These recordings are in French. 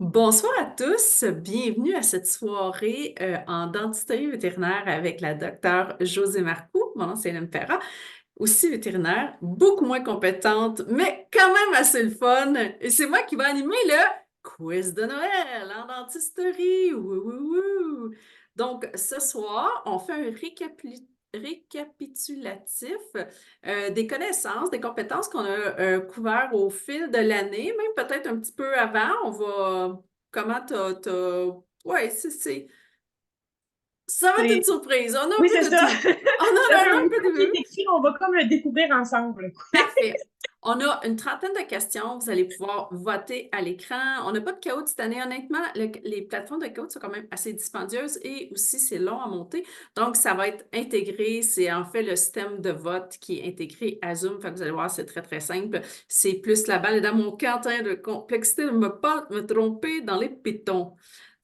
Bonsoir à tous, bienvenue à cette soirée en dentisterie vétérinaire avec la docteure Josée Marcoux. Mon nom c'est Hélène Perra, aussi vétérinaire, beaucoup moins compétente, mais quand même assez le fun. Et c'est moi qui vais animer le quiz de Noël en dentisterie. Wouh, wouh, wouh. Donc, ce soir, on fait un récapitulatif des connaissances, des compétences qu'on a couvert au fil de l'année, même peut-être un petit peu avant. On va... Comment Ouais, ça va être une C'est... surprise. On a un Oui, peu c'est de ça. tout. On en C'est un a peu un même peu temps de qui est tout. écrit, on va comme le découvrir ensemble. Parfait. On a une trentaine de questions. Vous allez pouvoir voter à l'écran. On n'a pas de caout cette année, honnêtement. Les plateformes de caout sont quand même assez dispendieuses et aussi c'est long à monter. Donc, ça va être intégré. C'est en fait le système de vote qui est intégré à Zoom. Fait que vous allez voir, c'est très, très simple. C'est plus la balle est dans mon camp, hein, de complexité de ne pas me tromper dans les pitons.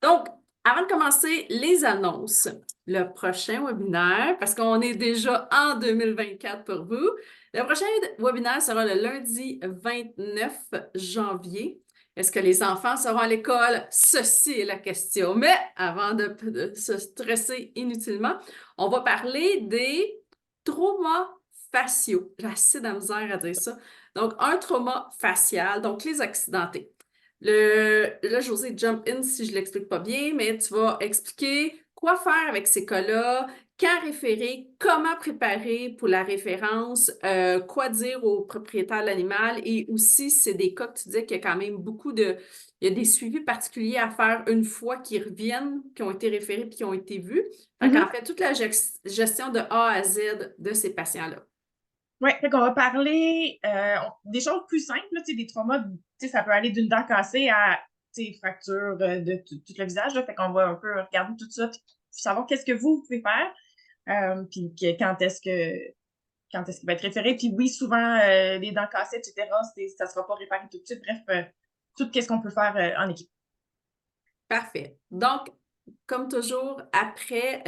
Donc, avant de commencer, les annonces. Le prochain webinaire, parce qu'on est déjà en 2024 pour vous. Le prochain webinaire sera le lundi 29 janvier. Est-ce que les enfants seront à l'école? Ceci est la question. Mais avant de se stresser inutilement, on va parler des traumas faciaux. J'ai assez de la misère à dire ça. Donc, un trauma facial, donc les accidentés. Là, José, jump in si je ne l'explique pas bien, mais tu vas expliquer quoi faire avec ces cas-là, quand référer, comment préparer pour la référence, quoi dire au propriétaire de l'animal et aussi, c'est des cas que tu disais qu'il y a quand même beaucoup de... Il y a des suivis particuliers à faire une fois qu'ils reviennent, qui ont été référés puis qui ont été vus. Fait qu'en Mhm. fait, toute la gestion de A à Z de ces patients-là. Oui, fait qu'on va parler des choses plus simples, là, tu sais, des traumas, tu sais, ça peut aller d'une dent cassée à, tu sais, fracture de tout le visage, là, fait qu'on va un peu regarder tout ça, puis savoir qu'est-ce que vous pouvez faire, puis quand est-ce qu'il va être référé, puis oui, souvent, les dents cassées, etc., ça sera pas réparé tout de suite, bref, tout qu'est-ce qu'on peut faire en équipe. Parfait. Donc, comme toujours, après,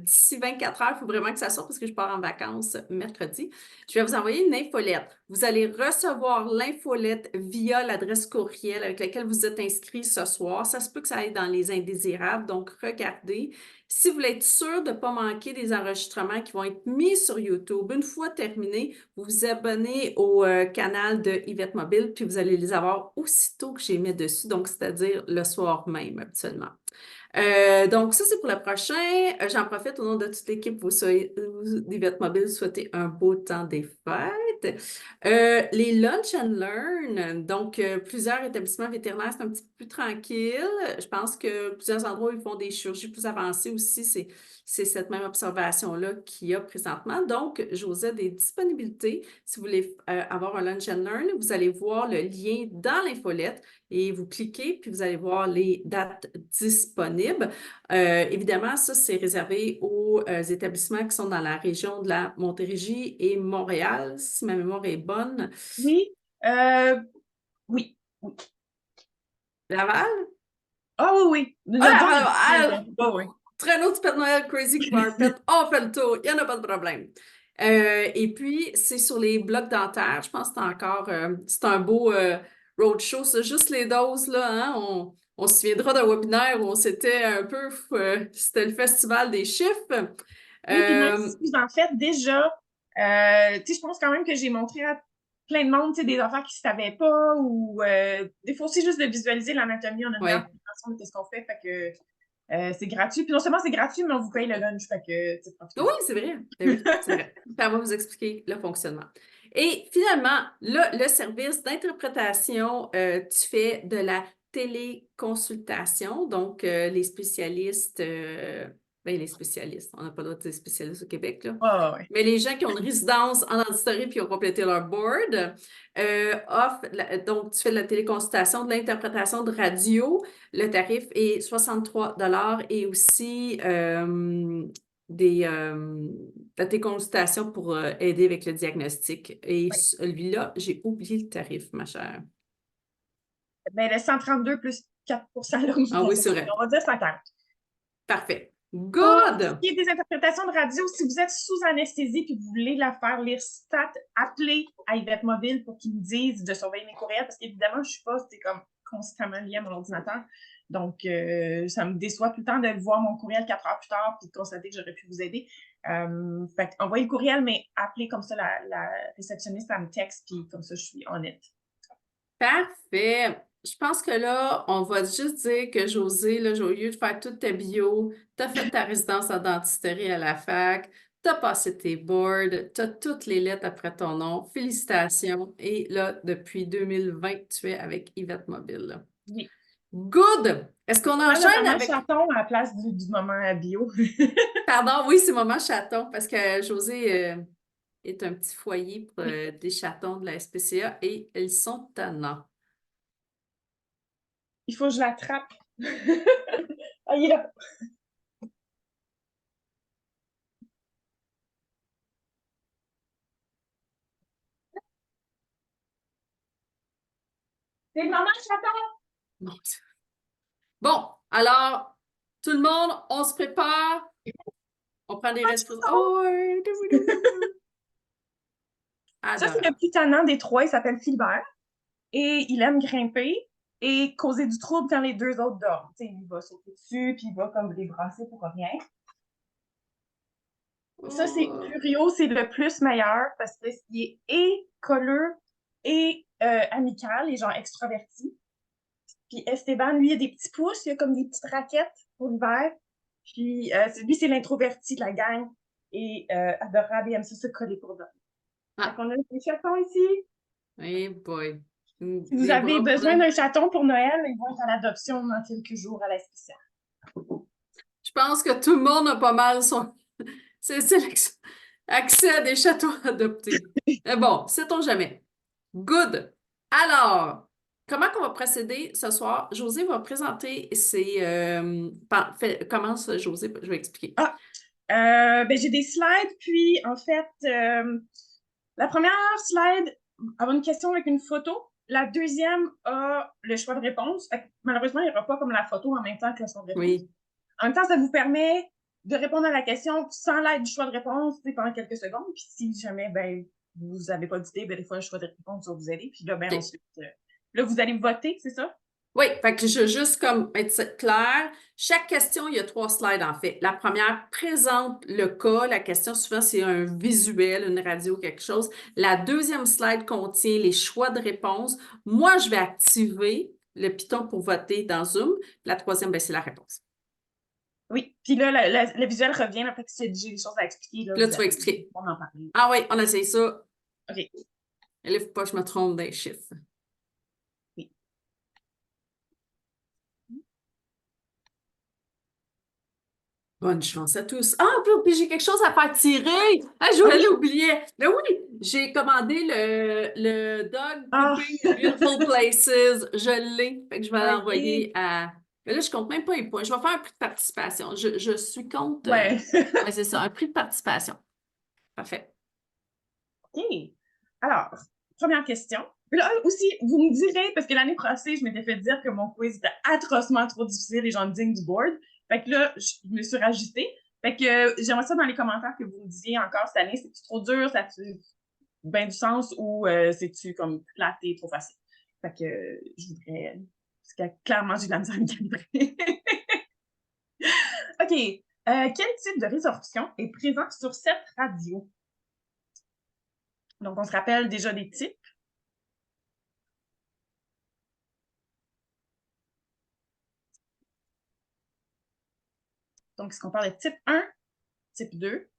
d'ici 24 heures, il faut vraiment que ça sorte parce que je pars en vacances mercredi. Je vais vous envoyer une infolette. Vous allez recevoir l'infolette via l'adresse courriel avec laquelle vous êtes inscrit ce soir. Ça se peut que ça aille dans les indésirables, donc regardez. Si vous voulez être sûr de ne pas manquer des enregistrements qui vont être mis sur YouTube, une fois terminé, vous vous abonnez au canal de Yvette Mobile, puis vous allez les avoir aussitôt que j'ai mis dessus, donc c'est-à-dire le soir même, habituellement. Donc, ça, c'est pour le prochain. J'en profite au nom de toute l'équipe, d'Yvette Mobile, souhaiter un beau temps des fêtes. Les Lunch and Learn, donc plusieurs établissements vétérinaires, c'est un petit peu plus tranquille. Je pense que plusieurs endroits où ils font des chirurgies plus avancées aussi, c'est cette même observation-là qu'il y a présentement. Donc, Josette, des disponibilités. Si vous voulez avoir un Lunch and Learn, vous allez voir le lien dans l'infolette et vous cliquez, puis vous allez voir les dates disponibles. Évidemment, ça, c'est réservé aux établissements qui sont dans la région de la Montérégie et Montréal, si ma mémoire est bonne. Oui, euh, oui, oui. Laval? Ah oui, oui. Ah, Dans le Laval! Ah, oui, oui. traîneau du Père Noël, Crazy Carpet, on fait le tour, il n'y en a pas de problème. Et puis, c'est sur les blocs dentaires. Je pense que c'est encore, c'est un beau roadshow, c'est juste les doses, là, hein? On se souviendra d'un webinaire où on s'était un peu, c'était le festival des chiffres. Oui, puis même Euh, si vous en faites déjà, tu sais, je pense quand même que j'ai montré à plein de monde, tu sais, des affaires qu'ils ne savaient pas ou des fois aussi juste de visualiser l'anatomie, on a une meilleure ouais. compréhension de ce qu'on fait, fait que c'est gratuit. Puis non seulement c'est gratuit, mais on vous paye le lunch, fait que, tu sais, Oui, profitez-en. c'est vrai. Ben oui, c'est vrai. Ça va vous expliquer le fonctionnement. Et finalement, là, le service d'interprétation, tu fais de la téléconsultation. Donc, les spécialistes, ben, les spécialistes, on n'a pas le droit de dire spécialistes au Québec, là. Ah ouais. Mais les gens qui ont une résidence en dentisterie puis qui ont complété leur board offrent, donc tu fais de la téléconsultation, de l'interprétation de radio. Le tarif est 63 et aussi de tes consultations pour aider avec le diagnostic. Et Ouais. celui-là, j'ai oublié le tarif, ma chère. Ben, le 132 plus 4% là, Ah non, oui, c'est c'est ça. vrai. On va dire 50. Parfait. Pour ce Good! qui est des interprétations de radio, si vous êtes sous anesthésie et que vous voulez la faire lire stat, appelez à Yvette Mobile pour qu'ils me disent de surveiller mes courriels parce qu'évidemment, je suis pas, c'est comme constamment liée à mon ordinateur. Donc, ça me déçoit tout le temps de voir mon courriel 4 heures plus tard puis de constater que j'aurais pu vous aider. Fait envoyez le courriel, mais appelez comme ça la réceptionniste, elle me texte, puis comme ça, je suis honnête. Parfait. Je pense que là, on va juste dire que Josée, là, au lieu de faire toute ta bio, tu as fait ta résidence en dentisterie à la fac, tu as passé tes boards, tu as toutes les lettres après ton nom. Félicitations. Et là, depuis 2020, tu es avec Yvette Mobile. Oui. Good! Est-ce qu'on Le enchaîne moment avec... chaton à la place du moment bio. Pardon, oui, c'est moment chaton, parce que Josée est un petit foyer pour Oui. des chatons de la SPCA et ils sont tannants. Il faut que je l'attrape. Ah, il est là. C'est le moment chaton! Mon Dieu. Bon, alors, tout le monde, on se prépare. On prend des respirations. Oh, Ça, c'est le adorable. plus tannant des trois. Il s'appelle Philbert. Et il aime grimper et causer du trouble quand les deux autres dorment. T'sais, il va sauter dessus, puis il va comme les brasser pour rien. Ça, c'est Oh. Curio, c'est le plus meilleur parce que il est et colleux et amical et genre extraverti. Puis Esteban, lui, il a des petits pouces, il a comme des petites raquettes pour l'hiver. Puis lui, c'est l'introverti de la gang et adorable, il aime ça se coller pour dormir. Fait Ah, qu'on a des chatons ici. hey boy. Si vous Des avez bras pour besoin la... d'un chaton pour Noël, ils vont être à l'adoption dans quelques jours à la spéciale. Je pense que tout le monde a pas mal son... C'est accès à des châteaux adoptés. Mais bon, sait-on jamais. Good. Alors, comment qu'on va procéder ce soir? José va présenter ses... commence, José, je vais expliquer. Ah, ben, j'ai des slides, puis en fait, la première slide a une question avec une photo. La deuxième a le choix de réponse. Fait que, malheureusement, il n'y aura pas comme la photo en même temps que le choix de réponse. Oui. En même temps, ça vous permet de répondre à la question sans l'aide du choix de réponse pendant quelques secondes. Puis si jamais ben, vous n'avez pas d'idée, ben, des fois, le choix de réponse va vous aider. Puis là, ben, OK. ensuite, là, vous allez voter, c'est ça? Oui, fait que je veux juste comme être clair. Chaque question, il y a 3 slides en fait. La première présente le cas. La question, souvent, c'est un visuel, une radio, quelque chose. La deuxième slide contient les choix de réponse. Moi, je vais activer le piton pour voter dans Zoom. La troisième, ben, c'est la réponse. Oui. Puis là, le visuel revient, là, fait que si j'ai des choses à expliquer, là, Puis là, vous tu vas allez expliquer. pouvoir en parler. Ah oui, on essaye ça. OK. Et là, il ne faut pas que je me trompe des chiffres. Oui. Bonne chance à tous. Ah, puis j'ai quelque chose à faire tirer. Ah, je l'oublier. Mais oui, j'ai commandé le Dog Ah, Pooping Beautiful Places. Je l'ai. Fait que je vais OK. l'envoyer à. Mais là, je compte même pas les points. Je vais faire un prix de participation. Je suis contre. Ouais. Ouais, c'est ça, un prix de participation. Parfait. OK. Alors, première question. Là aussi, vous me direz, parce que l'année passée, je m'étais fait dire que mon quiz était atrocement trop difficile et j'en digne du board. Fait que là, je me suis rajustée. Fait que j'aimerais ça dans les commentaires que vous me disiez encore cette année, c'est-tu trop dur, ça tu bien du sens ou c'est-tu comme plate et trop facile? Fait que je voudrais. Parce que clairement, j'ai de la misère à me calibrer. OK. Quel type de résorption est présent sur cette radio? Donc, on se rappelle déjà des types. Donc, est-ce qu'on parle de type 1, type 2,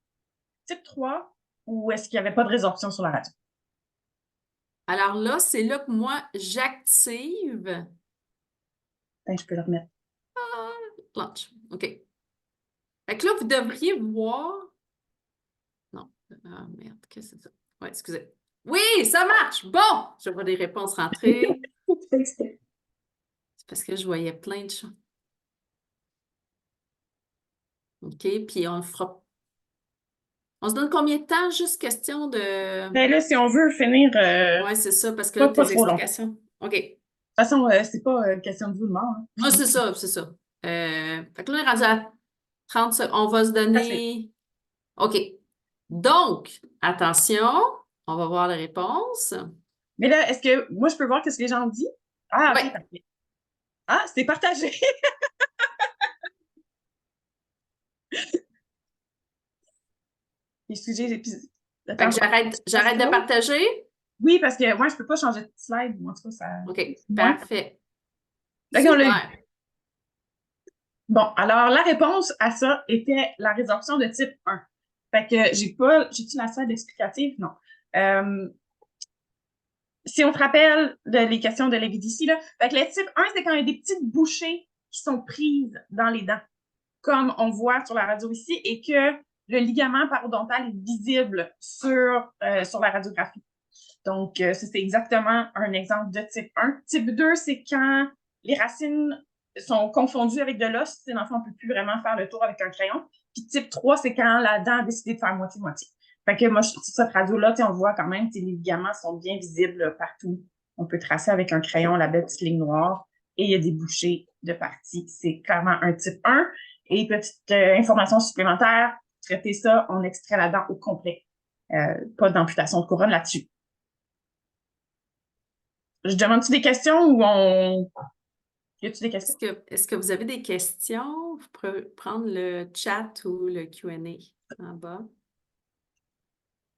type 3, ou est-ce qu'il n'y avait pas de résorption sur la radio? Alors là, c'est là que moi, j'active. Ben, je peux le remettre. Launch. OK. Fait que là, vous devriez voir. Non. Ah, merde, qu'est-ce que c'est ça? Ouais, excusez. Oui, ça marche! Bon! Je vois des réponses rentrer. C'est parce que je voyais plein de choses. OK, puis on le fera. On se donne combien de temps? Juste question de. Ben là, si on veut finir, Ouais, c'est ça, parce que là, pas tes trop long. De explications. OK. toute façon, c'est pas une question de vous de mort. Hein. Ah, c'est ça, c'est ça. Fait que là, on est rendu à 30 secondes. On va se Parfait. donner. OK. Donc, attention, on va voir les réponses. Mais là, est-ce que moi, je peux voir ce que les gens ont dit? Ah, Oui. OK, parfait. Ah, c'est partagé. Excusez, Fait attends, que j'arrête de partager. Oui, parce que moi, je peux pas changer de slide. En tout cas, ça. OK, Moi. parfait. OK, on l'a eu. Super. Bon, alors la réponse à ça était la résorption de type 1. Fait que j'ai-tu la slide explicative? Non. Euh, si on se rappelle les questions de Lévi d'ici, là, fait que le type 1, c'est quand il y a des petites bouchées qui sont prises dans les dents, comme on voit sur la radio ici, et que le ligament parodontal est visible sur la radiographie. Donc, ça, c'est exactement un exemple de type 1. Type 2, c'est quand les racines sont confondues avec de l'os. L'enfant ne peut plus vraiment faire le tour avec un crayon. Puis type 3, c'est quand la dent a décidé de faire moitié-moitié. Fait que moi, sur cette radio-là, on voit quand même que les ligaments sont bien visibles partout. On peut tracer avec un crayon la belle petite ligne noire et il y a des bouchées de partie. C'est clairement un type 1. Et petite information supplémentaire, traiter ça, on extrait la dent au complet. Pas d'amputation de couronne là-dessus. Je demande-tu des questions ou on. Y a-tu des questions? Est-ce que vous avez des questions? Vous pouvez prendre le chat ou le Q&A en bas.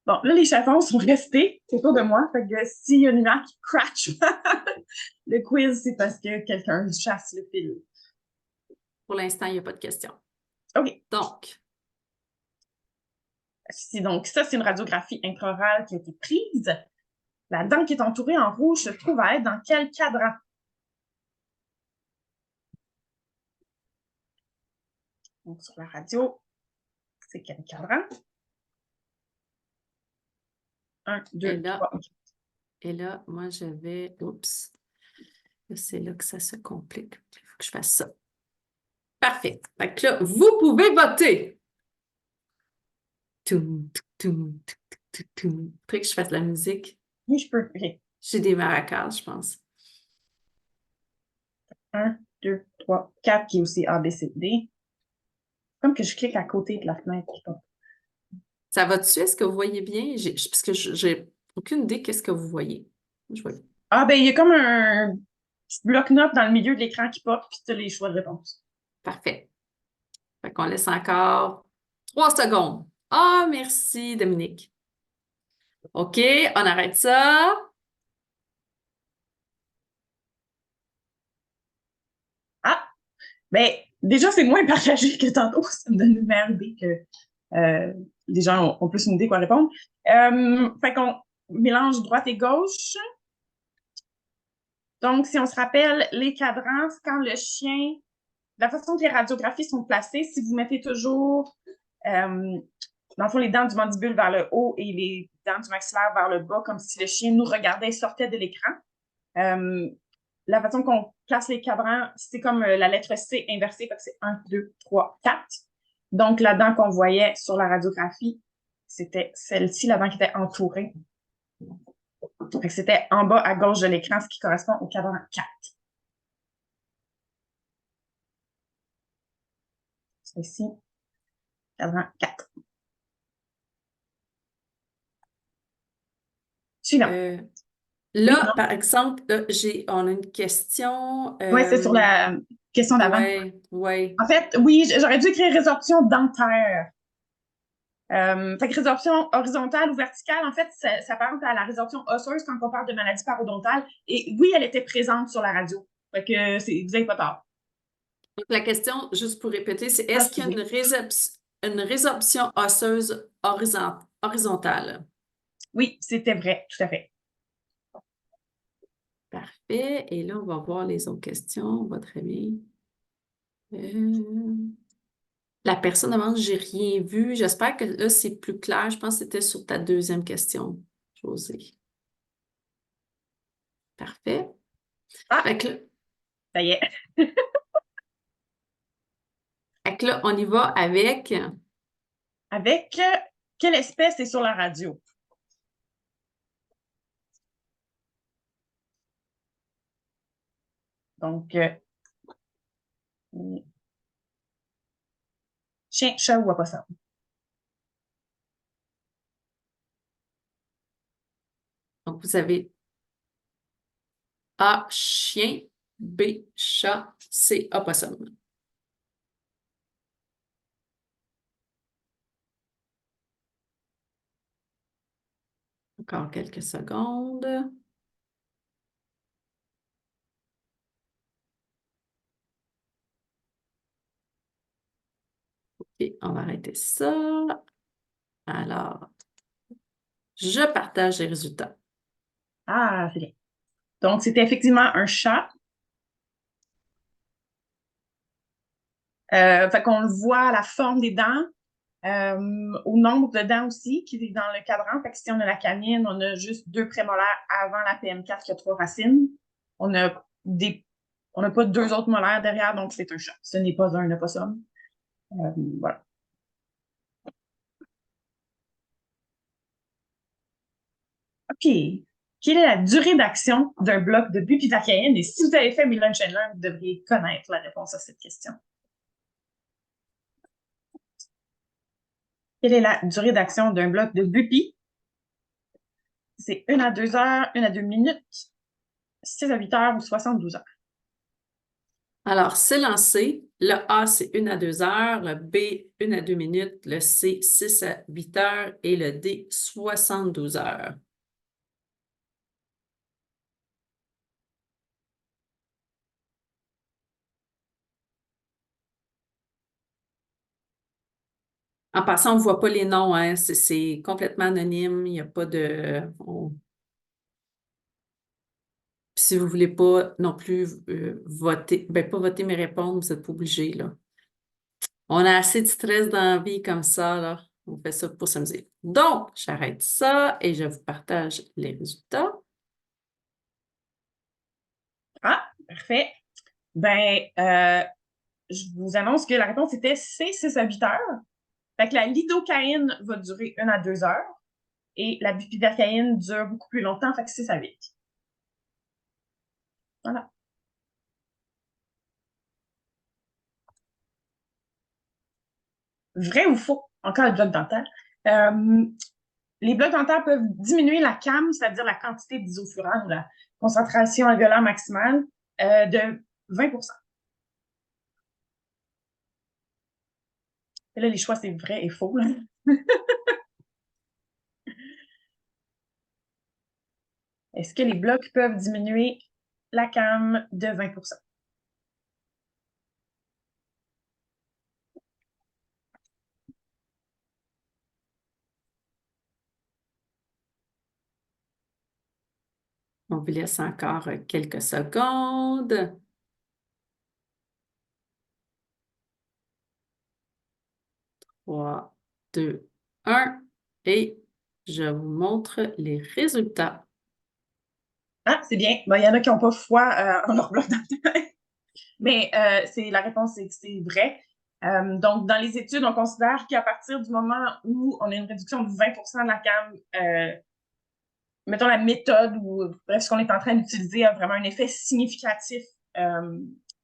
Bon, là, les chafons sont restés autour de moi. Fait que s'il y a une lumière qui crash le quiz, c'est parce que quelqu'un chasse le fil. Pour l'instant, il n'y a pas de questions. OK. Donc, Donc, ça, c'est une radiographie intraorale qui a été prise. La dent qui est entourée en rouge se trouve à être dans quel cadran? Donc, sur la radio, c'est quel cadran? 1, 2, 3. et là, moi, je vais... Oups. C'est là que ça se complique. Il faut que je fasse ça. Parfait. Fait que là, vous pouvez voter. Toum, toum, toum, toum. Faudrait que je fasse de la musique. Oui, je peux. OK. J'ai des maracas, je pense. 1, 2, 3, 4, qui est aussi A, B, C, D. Comme que je clique à côté de la fenêtre. Ça va dessus? Est-ce que vous voyez bien? Parce que j'ai aucune idée qu'est-ce que vous voyez. Je vois. Ah, ben, il y a comme un petit bloc-notes dans le milieu de l'écran qui pop, puis tu as les choix de réponse. Parfait. Fait qu'on laisse encore 3 secondes. Ah, merci, Dominique. OK, on arrête ça. Ah, ben, déjà, c'est moins partagé que tantôt. Ça me donne une meilleure idée que les gens ont plus une idée quoi répondre. Fait qu'on mélange droite et gauche. Donc, si on se rappelle, les cadrans, c'est quand le chien, la façon que les radiographies sont placées, si vous mettez toujours, dans le fond, les dents du mandibule vers le haut et les dents du maxillaire vers le bas, comme si le chien nous regardait et sortait de l'écran. La façon qu'on place les cadrans, c'est comme la lettre C inversée, parce que c'est 1, 2, 3, 4. Donc, la dent qu'on voyait sur la radiographie, c'était celle-ci, la dent qui était entourée. Fait que c'était en bas à gauche de l'écran, ce qui correspond au cadran 4. C'est ici, cadran 4. Suivant. Oui, Là, non? par exemple, là, on a une question. Oui, c'est sur la question d'avant. Ouais, ouais. En fait, oui, j'aurais dû écrire résorption dentaire. Fait que résorption horizontale ou verticale, en fait, ça s'apparente à la résorption osseuse quand on parle de maladie parodontale. Et oui, elle était présente sur la radio. Fait que vous n'avez pas tort. Donc, la question, juste pour répéter, c'est Ah, est-ce qu'il y a excusez. une résorption osseuse horizontale? Oui, c'était vrai, tout à fait. Parfait. Et là, on va voir les autres questions. On va très bien. Euh, La personne demande, j'ai rien vu. J'espère que là, c'est plus clair. Je pense que c'était sur ta deuxième question, Josée. Parfait. Ah, ça y est. Fait que là, on y va avec. Avec quelle espèce est sur la radio? Donc, chien, chat ou opossum? Donc, vous avez A, chien, B, chat. C, opossum. Encore quelques secondes. OK, on va arrêter ça. Alors, je partage les résultats. Ah, c'est bien. Donc, c'était effectivement un chat. Fait qu'on le voit à la forme des dents, au nombre de dents aussi qui est dans le cadran. Fait que si on a la canine, on a juste 2 prémolaires avant la PM4 qui a 3 racines. On a pas 2 autres molaires derrière, donc c'est un chat. Ce n'est pas un opossum. Voilà. OK. Quelle est la durée d'action d'un bloc de bupivacaïne? Et si vous avez fait mes lunch and learn, vous devriez connaître la réponse à cette question. Quelle est la durée d'action d'un bloc de bupi? C'est 1 à 2 heures, 1 à 2 minutes, 6 à 8 heures ou 72 heures. Alors, c'est lancé. Le A, c'est 1 à 2 heures. Le B, 1 à 2 minutes. Le C, 6 à 8 heures. Et le D, 72 heures. En passant, on ne voit pas les noms, hein. C'est complètement anonyme. Il n'y a pas de... Puis si vous ne voulez pas non plus voter, ben pas voter, mais répondre, vous n'êtes pas obligé, là. On a assez de stress dans la vie comme ça, là. On fait ça pour s'amuser. Donc, j'arrête ça et je vous partage les résultats. Ah, parfait. Ben, je vous annonce que la réponse était C, 6 à 8 heures. Fait que la lidocaïne va durer 1 à 2 heures et la bupivacaïne dure beaucoup plus longtemps, fait que 6 à 8. Voilà. Vrai ou faux? Encore le bloc dentaire. Les blocs dentaires peuvent diminuer la CAM, c'est-à-dire la quantité d'isoflurane ou la concentration alvéolaire maximale, de 20 Et là, les choix, c'est vrai et faux. Là. Est-ce que les blocs peuvent diminuer la CAM de 20 On vous laisse encore quelques secondes. 3, 2, 1. Et je vous montre les résultats. Ah, c'est bien. Ben, il y en a qui n'ont pas foi en leur bloc dentaire. Mais la réponse, c'est que c'est vrai. Donc, dans les études, on considère qu'à partir du moment où on a une réduction de 20 de la CAM, mettons la méthode ou bref, ce qu'on est en train d'utiliser a vraiment un effet significatif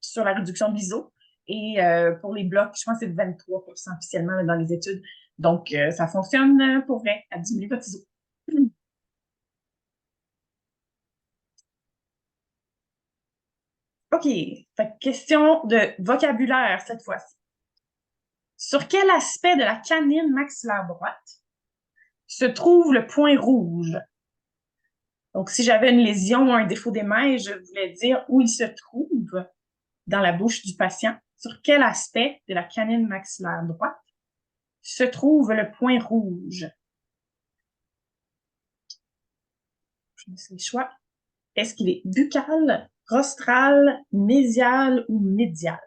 sur la réduction de l'ISO. Et pour les blocs, je pense que c'est de 23 officiellement là, dans les études. Donc, ça fonctionne pour vrai à diminuer votre ISO. OK. Fait que question de vocabulaire cette fois-ci. Sur quel aspect de la canine maxillaire droite se trouve le point rouge? Donc, si j'avais une lésion ou un défaut d'émail, je voulais dire où il se trouve dans la bouche du patient. Sur quel aspect de la canine maxillaire droite se trouve le point rouge? Je laisse les choix. Est-ce qu'il est buccal, rostral, mésial ou médial?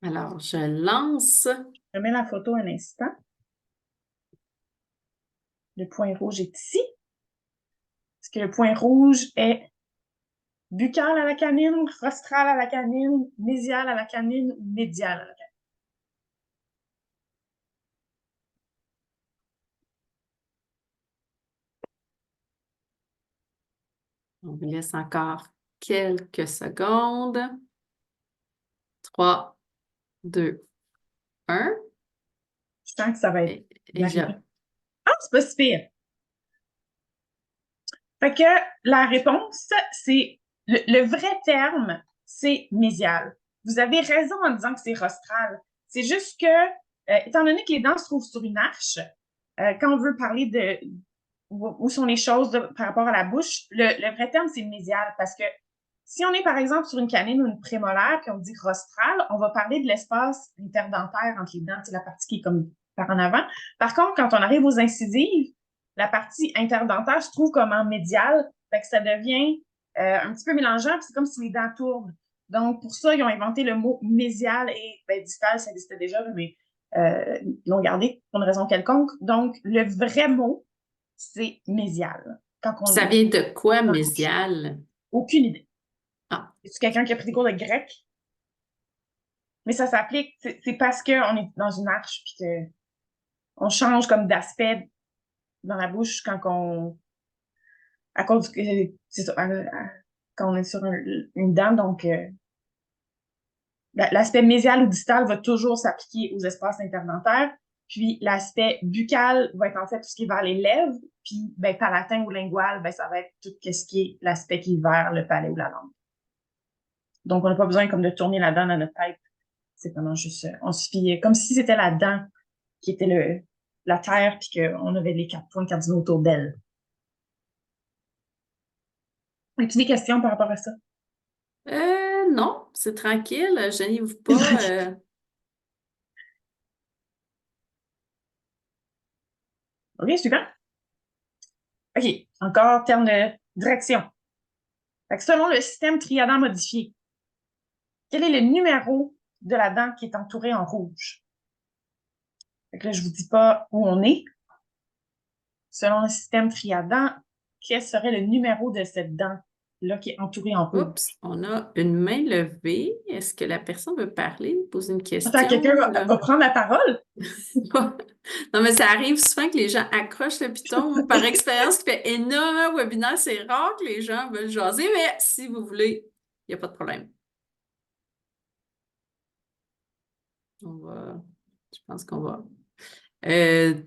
Alors, je lance. Je mets la photo un instant. Le point rouge est ici. Est-ce que le point rouge est buccal à la canine, rostral à la canine, mésial à la canine ou médial à la canine? On vous laisse encore quelques secondes. 3, 2, 1. Je sens que ça va être Et je... Ah, c'est pas si pire. Fait que la réponse, c'est Le vrai terme, c'est mésial. Vous avez raison en disant que c'est rostral. C'est juste que, étant donné que les dents se trouvent sur une arche, quand on veut parler de où sont les choses par rapport à la bouche, le vrai terme, c'est mésial parce que si on est, par exemple, sur une canine ou une prémolaire, puis on dit rostral, on va parler de l'espace interdentaire entre les dents, c'est la partie qui est comme par en avant. Par contre, quand on arrive aux incisives, la partie interdentaire se trouve comme en médial, fait que ça devient un petit peu mélangeant, puis c'est comme si les dents tournent. Donc, pour ça, ils ont inventé le mot mésial et distal, ça existait déjà, mais ils l'ont gardé pour une raison quelconque. Donc, le vrai mot, c'est mésial. Quand Ça on... vient de quoi, mésial? Aucune idée. Ah, C'est quelqu'un qui a pris des cours de grec, mais ça s'applique, c'est parce qu'on est dans une arche, puis qu'on change comme d'aspect dans la bouche quand on... à cause que c'est ça, quand on est sur une dent, donc l'aspect mésial ou distal va toujours s'appliquer aux espaces interdentaires, puis l'aspect buccal va être en fait tout ce qui est vers les lèvres, puis palatin ou lingual, ça va être tout ce qui est l'aspect qui est vers le palais ou la langue. Donc, on n'a pas besoin comme de tourner la dent dans notre tête. C'est vraiment juste, on se fie, comme si c'était la dent qui était la terre, puis qu'on avait les 4 points cardinaux autour d'elle. As-tu des questions par rapport à ça? non, c'est tranquille, gênez-vous pas. OK, super. OK, encore terme de direction. Fait que selon le système triadan modifié, quel est le numéro de la dent qui est entourée en rouge? Fait que là, je vous dis pas où on est. Selon le système triadan, quel serait le numéro de cette dent-là qui est entourée en rouge? Oups, on a une main levée. Est-ce que la personne veut parler, poser une Attends, question? quelqu'un va prendre la parole? Non, mais ça arrive souvent que les gens accrochent le piton. Par expérience, qui fait énormément de webinaires, c'est rare que les gens veulent jaser, mais si vous voulez, il n'y a pas de problème. Je pense qu'on va. Euh,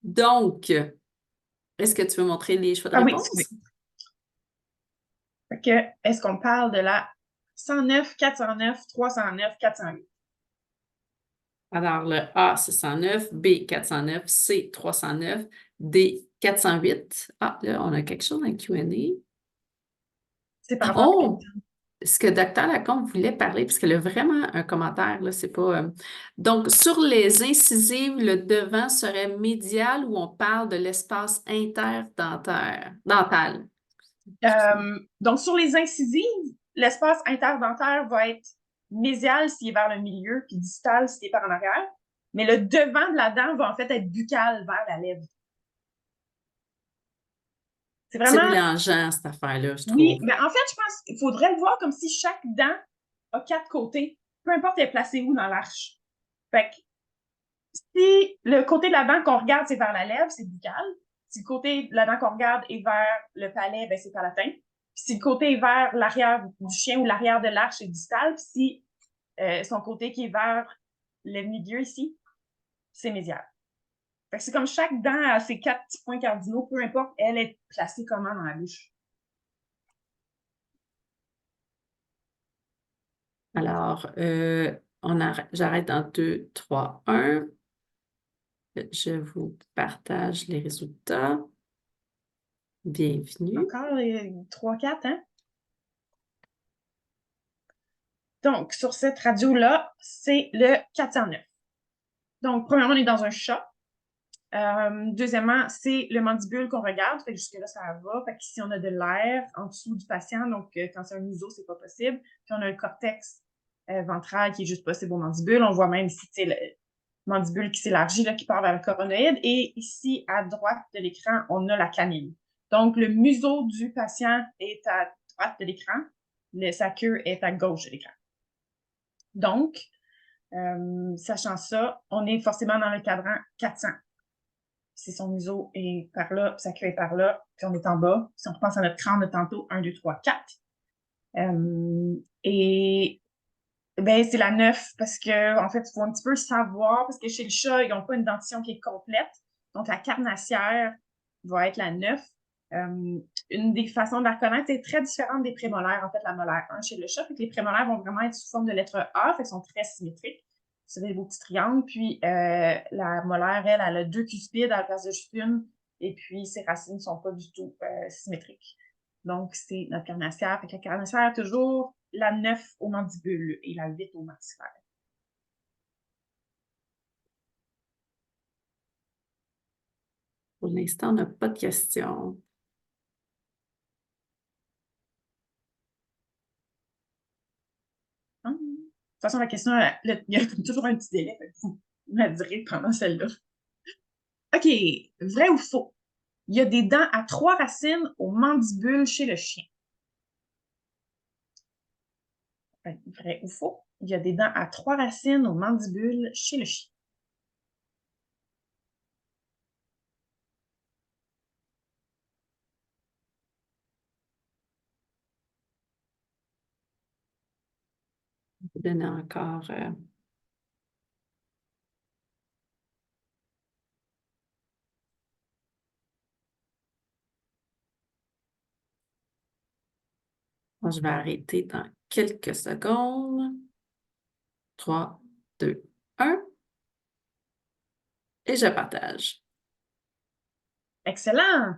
donc, est-ce que tu veux montrer les choix de Ah oui, réponse? excusez. Fait que, est-ce qu'on parle de la 109, 409, 309, 408? Alors, le A, c'est 109, B, 409, C, 309, D, 408. Ah, là, on a quelque chose dans le Q&A. C'est par rapport à quel Oh! Ce que Dr. Lacombe voulait parler, parce qu'elle a vraiment un commentaire, là, c'est pas... Donc, sur les incisives, le devant serait médial ou on parle de l'espace interdentaire, dental. Donc, sur les incisives, l'espace interdentaire va être mésial s'il est vers le milieu, puis distal s'il est par en arrière. Mais le devant de la dent va en fait être buccal vers la lèvre. C'est C'est vraiment, mélangeant, cette affaire-là, je oui, trouve. mais en fait, je pense qu'il faudrait le voir comme si chaque dent a 4 côtés, peu importe elle est placée où dans l'arche. Fait que si le côté de la dent qu'on regarde, c'est vers la lèvre, c'est buccal. Si le côté de la dent qu'on regarde est vers le palais, c'est palatin. Puis si le côté est vers l'arrière du chien ou l'arrière de l'arche, c'est distal. Puis si son côté qui est vers le milieu ici, c'est mésial. Fait que c'est comme chaque dent a ses 4 petits points cardinaux, peu importe elle est placée comment dans la bouche. Alors, j'arrête dans 2, 3, 1. Je vous partage les résultats. Bienvenue. Encore 3, 4, hein? Donc, sur cette radio-là, c'est le 409. Donc, premièrement, on est dans un chat. Deuxièmement, c'est le mandibule qu'on regarde. Fait que jusque-là, ça va. Fait qu'ici, on a de l'air en dessous du patient. Donc, quand c'est un museau, c'est pas possible. Puis, on a un cortex ventral qui est juste possible au mandibule. On voit même ici, le mandibule qui s'élargit, là, qui part vers le coronoïde. Et ici, à droite de l'écran, on a la canine. Donc, le museau du patient est à droite de l'écran. Sa queue est à gauche de l'écran. Donc, sachant ça, on est forcément dans le cadran 400. Si son museau est par là, sa queue est par là, puis on est en bas. Si on repense à notre crâne de tantôt, 1, 2, 3, 4. Et c'est la 9 parce que en fait, il faut un petit peu savoir, parce que chez le chat, ils n'ont pas une dentition qui est complète. Donc, la carnassière va être la 9. Une des façons de la reconnaître est très différente des prémolaires, en fait, la molaire 1 chez le chat. Fait que les prémolaires vont vraiment être sous forme de lettre A, fait qu'ils sont très symétriques. Vous avez vos petits triangles. Puis la molaire, elle a deux cuspides à la place de juste une. Et puis ses racines ne sont pas du tout symétriques. Donc, c'est notre carnassière. Fait que la carnassière a toujours la 9 au mandibule et la 8 au maxillaire. Pour l'instant, on n'a pas de questions. De toute façon, la question, il y a toujours un petit délai. Vous me direz pendant celle-là. OK. Vrai ou faux? Il y a des dents à 3 racines au mandibule chez le chien. Vrai ou faux? Il y a des dents à 3 racines au mandibule chez le chien. On peut donner encore. Je vais arrêter dans quelques secondes. 3, 2, 1. Et je partage. Excellent!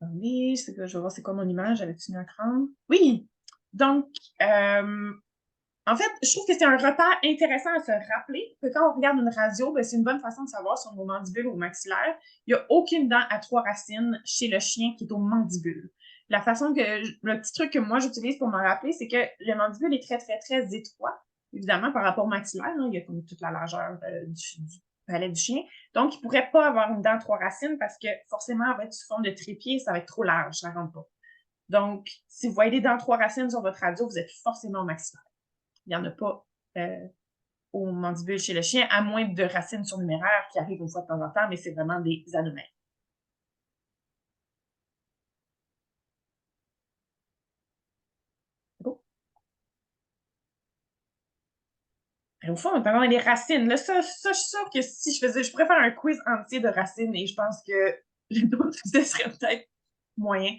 Oui, je vais voir c'est quoi mon image avec une écran. Oui! Donc, en fait, je trouve que c'est un repère intéressant à se rappeler que quand on regarde une radio, ben, c'est une bonne façon de savoir si on est au mandibule ou au maxillaire. Il n'y a aucune dent à 3 racines chez le chien qui est au mandibule. La façon le petit truc que moi j'utilise pour me rappeler, c'est que le mandibule est très, très, très étroit, évidemment, par rapport au maxillaire. Hein, il y a comme toute la largeur du palais du chien. Donc, il ne pourrait pas avoir une dent à 3 racines parce que forcément, elle va être sous forme de trépied, ça va être trop large, ça ne rentre pas. Donc, si vous voyez des dents à 3 racines sur votre radio, vous êtes forcément au maxillaire. Il n'y en a pas au mandibule chez le chien, à moins de racines surnuméraires qui arrivent une fois de temps en temps, mais c'est vraiment des anomalies. Bon. Et au fond, notamment les racines. Là, ça, je suis sûre que si je pourrais faire un quiz entier de racines et je pense que les autres, ce serait peut-être moyen.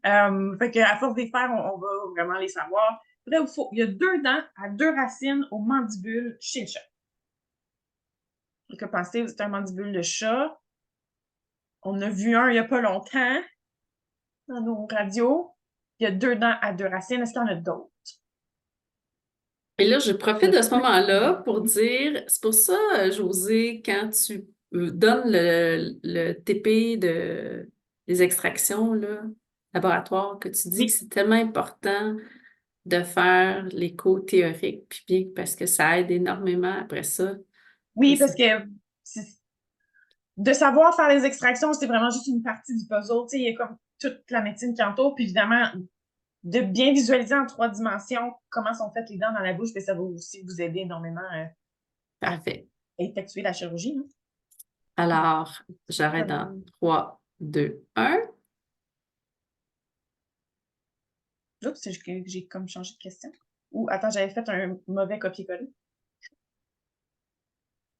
Fait qu'à force de les faire, on va vraiment les savoir. Vrai ou faux? Il y a 2 dents à 2 racines au mandibule chez le chat. Que pensez-vous? C'est un mandibule de chat. On a vu un il n'y a pas longtemps dans nos radios. Il y a 2 dents à 2 racines. Est-ce qu'il y en a d'autres? Et là, je profite de ce moment-là pour dire, c'est pour ça, José, quand tu donnes le TP des extractions, là, laboratoire, que tu dis que Oui, c'est tellement important de faire l'écho théorique, puis bien, parce que ça aide énormément après ça. oui, parce que de savoir faire les extractions, c'est vraiment juste une partie du puzzle. Tu sais, il y a comme toute la médecine qui entoure, puis évidemment, de bien visualiser en 3 dimensions comment sont faites les dents dans la bouche, puis ça va aussi vous aider énormément à Parfait. effectuer la chirurgie. Hein. Alors, j'arrête dans 3, 2, 1. Oups, j'ai comme changé de question. Ou, attends, j'avais fait un mauvais copier-coller.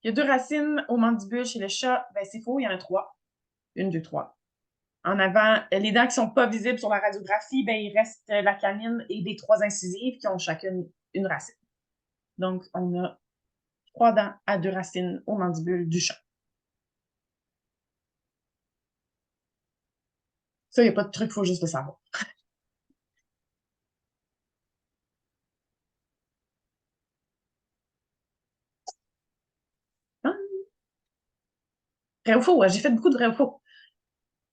Il y a 2 racines au mandibule chez le chat. Ben, c'est faux, il y en a 3. 1, 2, 3. En avant, les dents qui sont pas visibles sur la radiographie, ben, il reste la canine et des 3 incisives qui ont chacune une racine. Donc, on a 3 dents à 2 racines au mandibule du chat. Ça, il n'y a pas de truc, il faut juste le savoir. Hein? Vrai ou faux? J'ai fait beaucoup de vrai ou faux.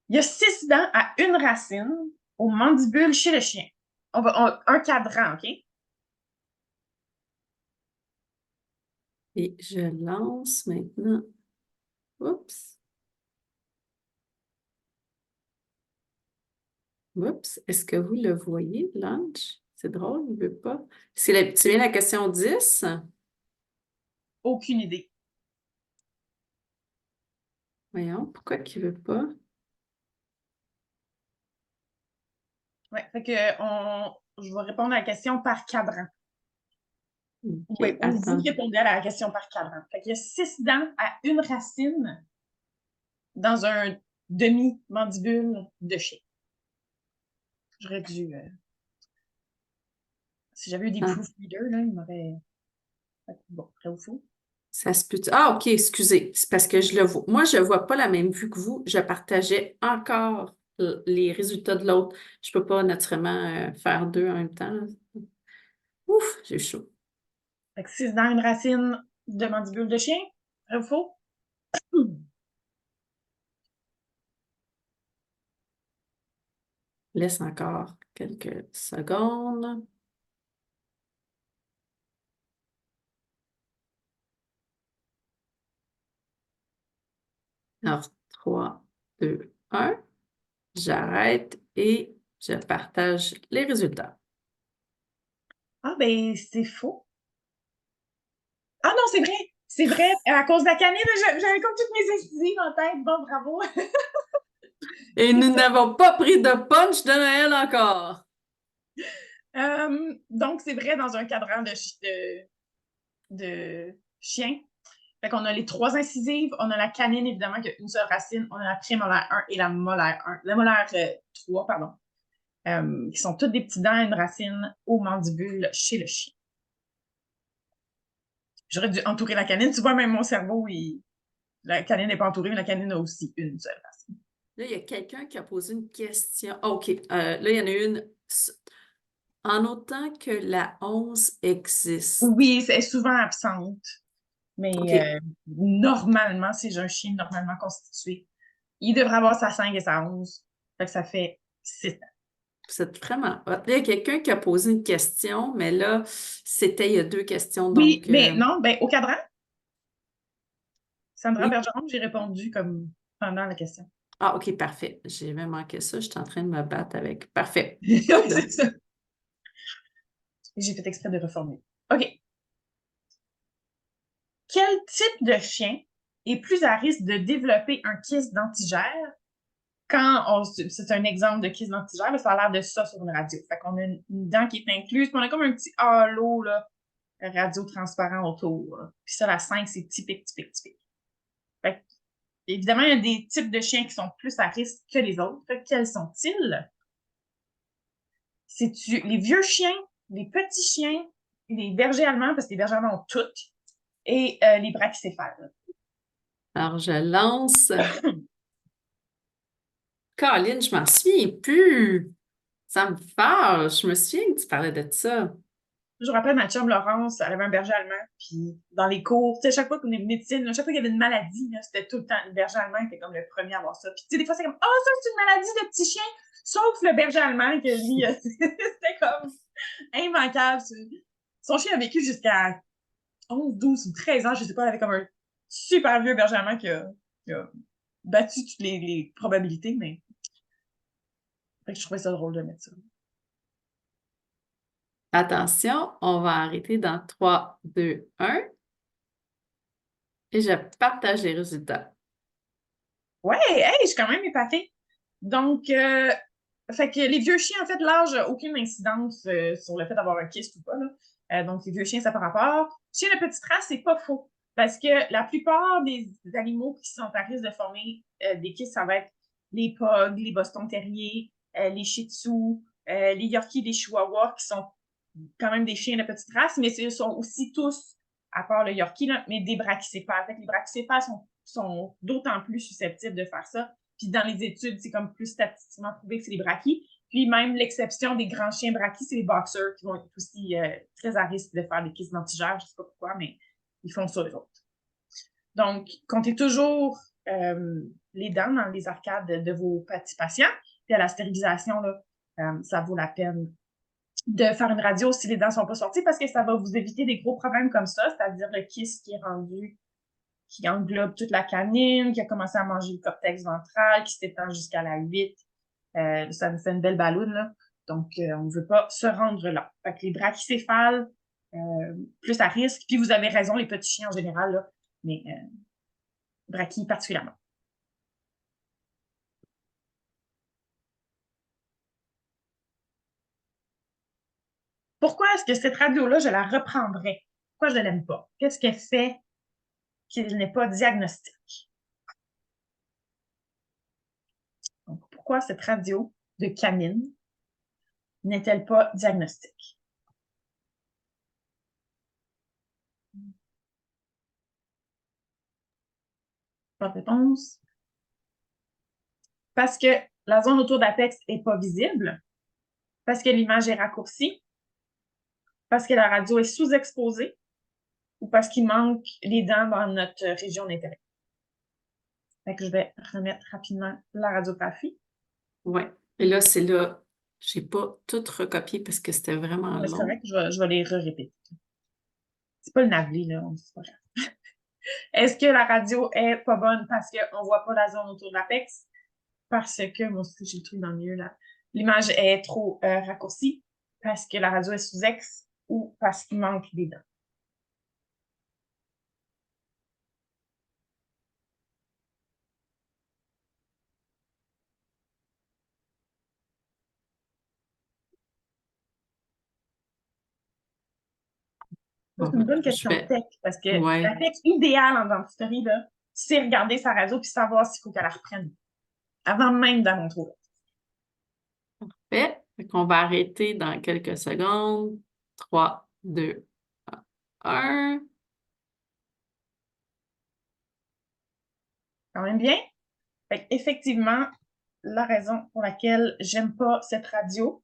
Il y a 6 dents à une racine au mandibule chez le chien. Un cadran, OK? Et je lance maintenant. Oups. Oups. Est-ce que vous le voyez, lunch? C'est drôle, il ne veut pas. Tu viens la question 10? Aucune idée. Voyons, pourquoi il ne veut pas? Ouais, fait que je vais répondre à la question par cadran. OK, Oui, ou vous attends. répondez à la question par cadran. Fait qu'il y a 6 dents à une racine dans un demi-mandibule de chien. J'aurais dû... si j'avais eu des Ah, proofreaders, là, ils m'auraient... Bon, vrai ou faux? ça se peut. Ah, OK, excusez. C'est parce que je le vois. Moi, je ne vois pas la même vue que vous. Je partageais encore les résultats de l'autre. Je ne peux pas naturellement faire deux en même temps, là. Ouf, j'ai chaud. Fait que 6 dents, une racine de mandibule de chien. Vrai ou faux? Laisse encore quelques secondes. Alors, 3, 2, 1. J'arrête et je partage les résultats. Ah, ben, c'est faux. Ah non, c'est vrai! C'est vrai! À cause de la canine, j'avais comme toutes mes incisives en tête. Bon, bravo! Et nous n'avons pas pris de punch de Noël encore. Donc, c'est vrai dans un cadran de chien. Fait qu'on a les 3 incisives, on a la canine, évidemment, qui a une seule racine, on a la prémolaire 1 et la molaire 1. La molaire 3, pardon. Qui sont toutes des petits dents et une racine aux mandibules chez le chien. J'aurais dû entourer la canine. Tu vois, même mon cerveau, la canine n'est pas entourée, mais la canine a aussi une seule racine. Là, il y a quelqu'un qui a posé une question. Ah, OK. Là, il y en a une. En autant que la 11 existe. Oui, elle est souvent absente, mais OK. normalement, si j'ai un chien normalement constitué, il devrait avoir sa 5 et sa 11. Fait que ça fait 6 ans. C'est vraiment hot. Là, il y a quelqu'un qui a posé une question, mais là, c'était il y a 2 questions. Oui, Donc, mais non, ben, au cadran, Sandra oui. Bergeron, j'ai répondu comme pendant la question. Ah, OK, parfait. J'ai même manqué ça. Je suis en train de me battre avec. Parfait. C'est Good. ça. J'ai fait exprès de reformuler. OK. Quel type de chien est plus à risque de développer un kyste dentigère c'est un exemple de kyste dentigère, mais ça a l'air de ça sur une radio. Fait qu'on a une dent qui est incluse, puis on a comme un petit halo, là, radio transparent autour, là. Puis ça, la 5, c'est typique, typique, typique. Fait que, évidemment, il y a des types de chiens qui sont plus à risque que les autres. Quels sont-ils? C'est-tu les vieux chiens, les petits chiens, les bergers allemands, parce que les bergers allemands ont toutes, et les brachycéphales. Alors, je lance. Colin, je m'en souviens plus. Ça me fâche. Je me souviens que tu parlais de ça. Je me rappelle ma chum Laurence, elle avait un berger allemand, puis dans les cours, tu sais, chaque fois qu'on est médecine, là, chaque fois qu'il y avait une maladie, là, c'était tout le temps le berger allemand qui était comme le premier à avoir ça. Puis tu sais, des fois, c'est comme, oh, ça, c'est une maladie de petit chien, sauf le berger allemand, que lui, c'était comme immanquable. Son chien a vécu jusqu'à 11, 12 ou 13 ans, je sais pas, il avait comme un super vieux berger allemand qui a battu toutes les probabilités, mais fait que je trouvais ça drôle de mettre ça. Attention, on va arrêter dans 3, 2, 1 et je partage les résultats. Ouais, hey, je suis quand même épatée. Donc, fait que les vieux chiens, en fait, l'âge n'a aucune incidence sur le fait d'avoir un kyste ou pas, là. Donc, les vieux chiens, ça par rapport. Chez la petite race, c'est pas faux. Parce que la plupart des animaux qui sont à risque de former des kystes, ça va être les pugs, les boston terriers, les shih tzus, les yorkies, les chihuahuas, qui sont quand même des chiens de petite race, mais ce sont aussi tous, à part le yorkie, là, mais des brachycéphales. Fait que les brachycéphales sont d'autant plus susceptibles de faire ça. Puis dans les études, c'est comme plus statistiquement prouvé que c'est les brachys. Puis même l'exception des grands chiens brachys, c'est les boxers qui vont être aussi très à risque de faire des kystes dentigères. Je sais pas pourquoi, mais ils font ça les autres. Donc, comptez toujours les dents dans les arcades de vos petits patients. Puis à la stérilisation, là, ça vaut la peine de faire une radio si les dents sont pas sorties parce que ça va vous éviter des gros problèmes comme ça, c'est-à-dire le kyste qui est rendu, qui englobe toute la canine, qui a commencé à manger le cortex ventral, qui s'étend jusqu'à la 8. Ça nous fait une belle balloune, là. Donc, on ne veut pas se rendre là. Fait que les brachycéphales, plus à risque. Puis vous avez raison, les petits chiens en général, là, mais brachy particulièrement. Pourquoi est-ce que cette radio-là, je la reprendrais? Pourquoi je ne l'aime pas? Qu'est-ce qu'elle fait qu'il n'est pas diagnostique? pourquoi cette radio de canine n'est-elle pas diagnostique? Pas de réponse. Parce que la zone autour d'apex n'est pas visible, parce que l'image est raccourcie, parce que la radio est sous-exposée ou parce qu'il manque les dents dans notre région d'intérêt. Fait que je vais remettre rapidement la radiographie. Oui. Et là, c'est là, j'ai pas tout recopié parce que c'était vraiment C'est long. correct, je vais les répéter. C'est pas le navli, là, c'est pas grave. Est-ce que la radio est pas bonne parce qu'on voit pas la zone autour de l'apex? Parce que, moi aussi, j'ai le truc dans le milieu, là. L'image est trop raccourcie, parce que la radio est sous-ex ou parce qu'il manque des dents. Ça, c'est une bonne question tech, parce que la tech idéale en dentisterie, là, c'est regarder sa radio puis savoir s'il faut qu'elle la reprenne. Avant même d'en montrer. Parfait. Fait qu'on va arrêter dans quelques secondes. 3, 2, 1. Quand même bien. Fait effectivement, la raison pour laquelle j'aime pas cette radio,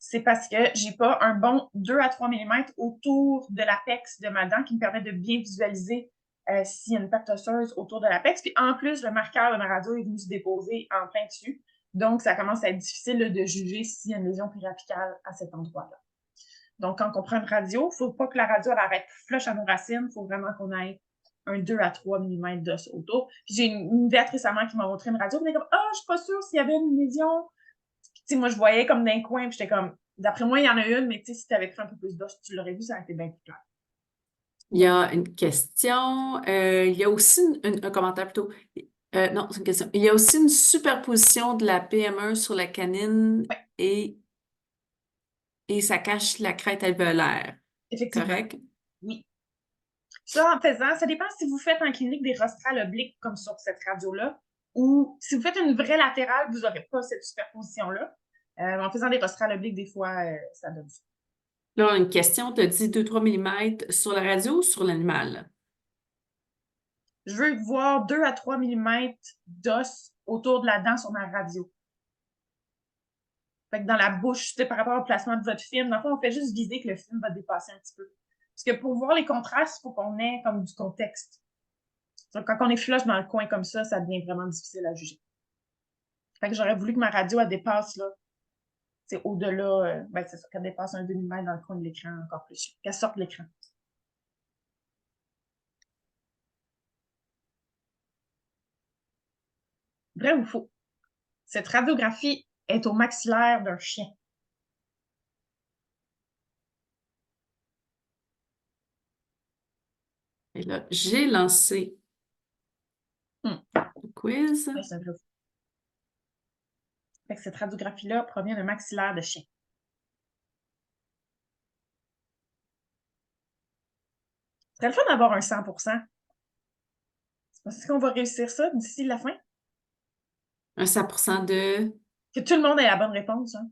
c'est parce que j'ai pas un bon 2 à 3 mm autour de l'apex de ma dent qui me permet de bien visualiser s'il y a une plaque osseuse autour de l'apex. Puis en plus, le marqueur de ma radio est venu se déposer en plein dessus. Donc, ça commence à être difficile là, de juger s'il y a une lésion périapicale à cet endroit-là. Donc, quand on prend une radio, il ne faut pas que la radio elle arrête flush à nos racines. Il faut vraiment qu'on ait un 2 à 3 mm d'os autour. Puis j'ai une verte récemment qui m'a montré une radio. Elle était comme « Ah, je suis pas sûre s'il y avait une lésion. » Tu sais, moi, je voyais comme d'un coin, puis j'étais comme « D'après moi, il y en a une, mais tu sais, si tu avais pris un peu plus d'os, tu l'aurais vu, ça aurait été bien plus clair. » Il y a une question. Il y a aussi un commentaire plutôt. Non, c'est une question. Il y a aussi une superposition de la PM1 sur la canine Ouais. et ça cache la crête alvéolaire. Effectivement. Correct? Oui. Ça, en faisant, ça dépend si vous faites en clinique des rostrales obliques comme sur cette radio-là, ou si vous faites une vraie latérale, vous n'aurez pas cette superposition-là. En faisant des rostrales obliques, des fois, ça donne ça. Là, on a une question. Tu as dit 2-3 mm sur la radio ou sur l'animal? Je veux voir 2 à 3 mm d'os autour de la dent sur ma radio. Fait que dans la bouche, par rapport au placement de votre film, dans le fond, on fait juste viser que le film va dépasser un petit peu. Parce que pour voir les contrastes, il faut qu'on ait comme du contexte. Donc, quand on est flush dans le coin comme ça devient vraiment difficile à juger. Fait que j'aurais voulu que ma radio, elle dépasse, là, c'est au-delà, c'est ça, qu'elle dépasse un demi-mètre dans le coin de l'écran encore plus. Qu'elle sorte de l'écran. Vrai ou faux? Cette radiographie est au maxillaire d'un chien. Et là, j'ai lancé le quiz. Ouais, c'est vrai. Fait que cette radiographie-là provient d'un maxillaire de chien. Ce serait le fun d'avoir un 100%. Est-ce qu'on va réussir ça d'ici la fin? Un 100% de... Que tout le monde ait la bonne réponse, hein?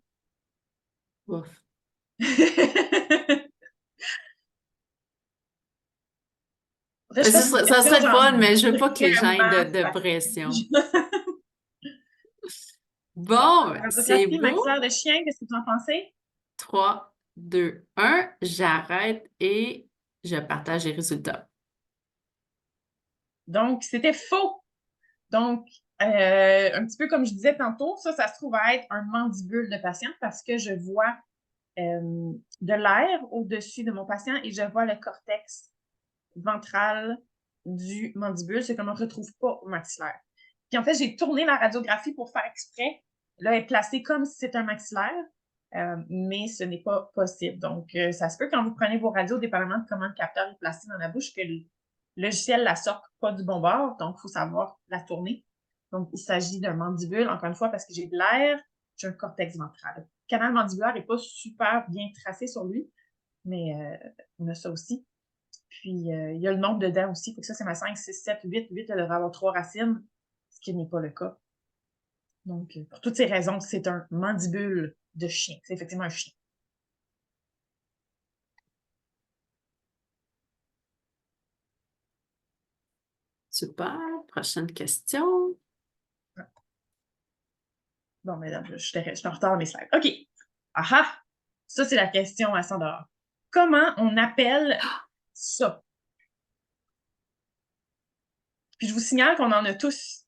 Ouf. Ça serait le fun, mais je veux pas que les gens aient de pression. Bon, c'est beau. Maxillaire de chien, qu'est-ce que tu en pensais? 3, 2, 1, j'arrête et je partage les résultats. Donc, c'était faux. Donc, un petit peu comme je disais tantôt, ça se trouve à être un mandibule de patient parce que je vois de l'air au-dessus de mon patient et je vois le cortex ventral du mandibule, ce qu'on ne retrouve pas au maxillaire. Puis en fait, j'ai tourné la radiographie pour faire exprès. Là, elle est placée comme si c'était un maxillaire, mais ce n'est pas possible. Donc, ça se peut quand vous prenez vos radios, dépendamment de comment le capteur est placé dans la bouche, que le logiciel la sorte pas du bon bord. Donc, il faut savoir la tourner. Donc, il s'agit d'un mandibule, encore une fois, parce que j'ai de l'air, j'ai un cortex ventral. Le canal mandibulaire n'est pas super bien tracé sur lui, mais on a ça aussi. Puis, il y a le nombre de dents aussi. Fait que ça, c'est ma 5, 6, 7, 8. 8, elle devrait avoir 3 racines, ce qui n'est pas le cas. Donc, pour toutes ces raisons, c'est un mandibule de chien. C'est effectivement un chien. Super. Prochaine question. Bon, mais là, je suis en retard dans mes slides. OK. Aha! Ça, c'est la question à 100 $. Comment on appelle ça? Puis je vous signale qu'on en a tous.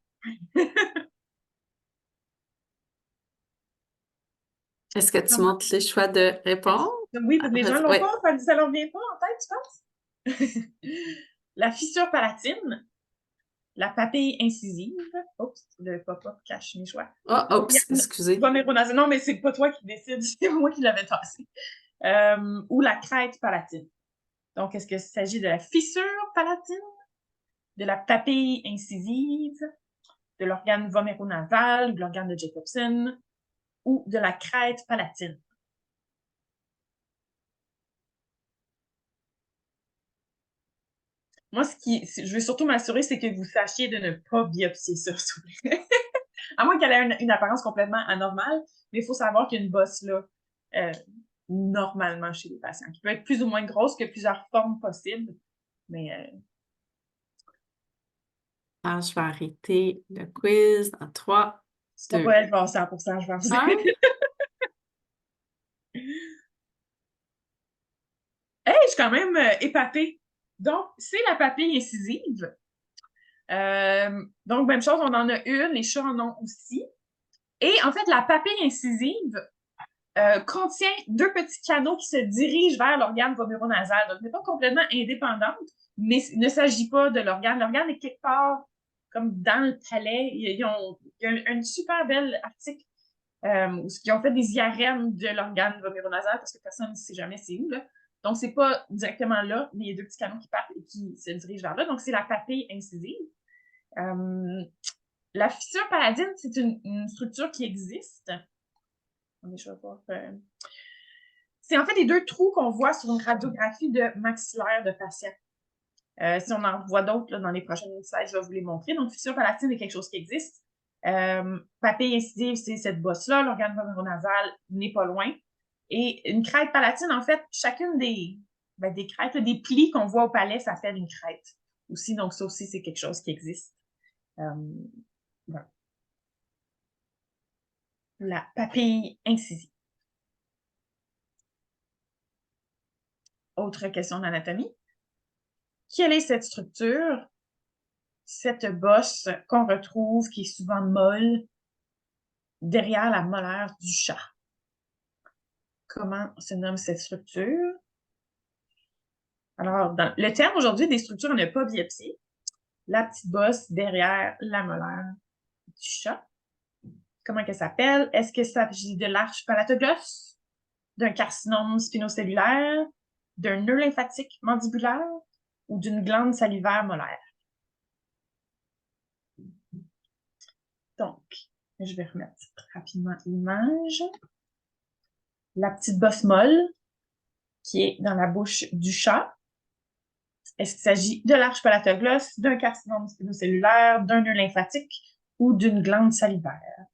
Est-ce que tu montres les choix de réponse? Oui, parce que les gens l'ont Oui. pas. Ça leur vient pas en tête, tu penses? La fissure palatine, la papille incisive. Oups, le pop-up cache mes choix. Oh, oups, excusez. Non, mais c'est pas toi qui décide, c'est moi qui l'avais tassé. Ou la crête palatine. Donc, est-ce qu'il s'agit de la fissure palatine, de la papille incisive, de l'organe voméro-nasal, de l'organe de Jacobson, ou de la crête palatine? Moi, je veux surtout m'assurer, c'est que vous sachiez de ne pas biopsier ça, s'il vous plaît. À moins qu'elle ait une apparence complètement anormale, mais il faut savoir qu'il y a une bosse là, normalement chez les patients, qui peut être plus ou moins grosse, que plusieurs formes possibles, mais Alors, je vais arrêter le quiz dans 3, ça 2, va être pas 100%, je pense. 1. Hey, je suis quand même épatée. Donc, c'est la papille incisive. Donc, même chose, on en a une, les chats en ont aussi. Et en fait, la papille incisive contient deux petits canaux qui se dirigent vers l'organe voméronasal. Donc, elle n'est pas complètement indépendante, mais il ne s'agit pas de l'organe. L'organe est quelque part comme dans le palais. Il y a une super belle article où ils ont fait des IRM de l'organe voméronasal parce que personne ne sait jamais c'est où, là. Donc, c'est pas directement là, mais il y a deux petits canaux qui partent et qui se dirigent vers là. Donc, c'est la papille incisive. La fissure palatine, c'est une structure qui existe. Je vais voir. C'est en fait les deux trous qu'on voit sur une radiographie de maxillaire de patient. Si on en voit d'autres dans les prochaines slides, je vais vous les montrer. Donc, fissure palatine est quelque chose qui existe. Papille incisive, c'est cette bosse-là. L'organe voméronasal n'est pas loin. Et une crête palatine, en fait, chacune des crêtes, des plis qu'on voit au palais, ça fait une crête aussi. Donc, ça aussi, c'est quelque chose qui existe. Voilà. La papille incisive. Autre question d'anatomie. Quelle est cette structure, cette bosse qu'on retrouve, qui est souvent molle, derrière la molaire du chat? Comment se nomme cette structure? Alors, dans le terme aujourd'hui des structures à ne pas biopsier, la petite bosse derrière la molaire du chat. Comment elle s'appelle? Est-ce que ça s'agit de l'arche palatoglosse, d'un carcinome spinocellulaire, d'un nœud lymphatique mandibulaire ou d'une glande salivaire molaire? Donc, je vais remettre rapidement l'image. La petite bosse molle qui est dans la bouche du chat. Est-ce qu'il s'agit de l'arche palatoglosse, d'un carcinome spinocellulaire, d'un nœud lymphatique ou d'une glande salivaire?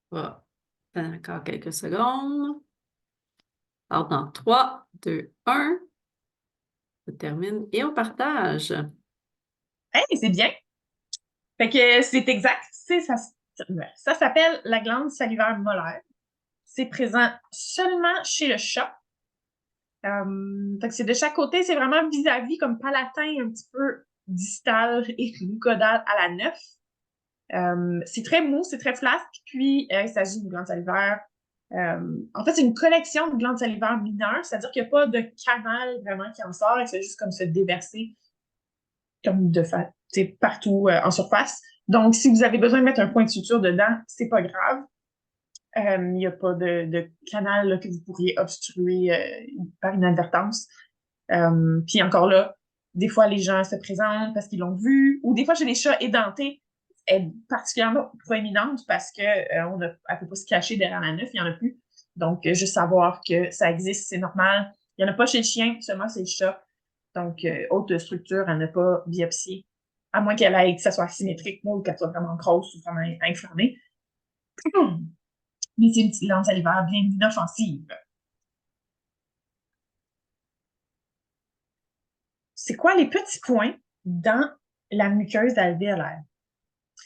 Voilà. Encore quelques secondes. Alors, dans 3, 2, 1, on termine et on partage. Hey, c'est bien! Fait que c'est exact. Ça s'appelle la glande salivaire molaire. C'est présent seulement chez le chat. Fait que c'est de chaque côté, c'est vraiment vis-à-vis comme palatin un petit peu distal et caudal à la neuf. C'est très mou, c'est très flasque, puis il s'agit d'une glande salivaire. En fait, c'est une collection de glandes salivaires mineures, c'est-à-dire qu'il n'y a pas de canal vraiment qui en sort, il fait juste comme se déverser comme partout en surface. Donc, si vous avez besoin de mettre un point de suture dedans, c'est pas grave. Il n'y a pas de canal là, que vous pourriez obstruer par inadvertance. Puis encore là, des fois, les gens se présentent parce qu'ils l'ont vu, ou des fois, chez les chats édentés, elle est particulièrement proéminente parce que elle peut pas se cacher derrière la neuf, il n'y en a plus. Donc, juste savoir que ça existe, c'est normal. Il n'y en a pas chez le chien, seulement c'est le chat. Donc, haute structure à ne pas biopsier, à moins qu'elle aille, que ça soit asymétrique ou qu'elle soit vraiment grosse ou vraiment inflammée. Mais c'est une petite glande salivaire bien inoffensive. C'est quoi les petits points dans la muqueuse alvéolaire?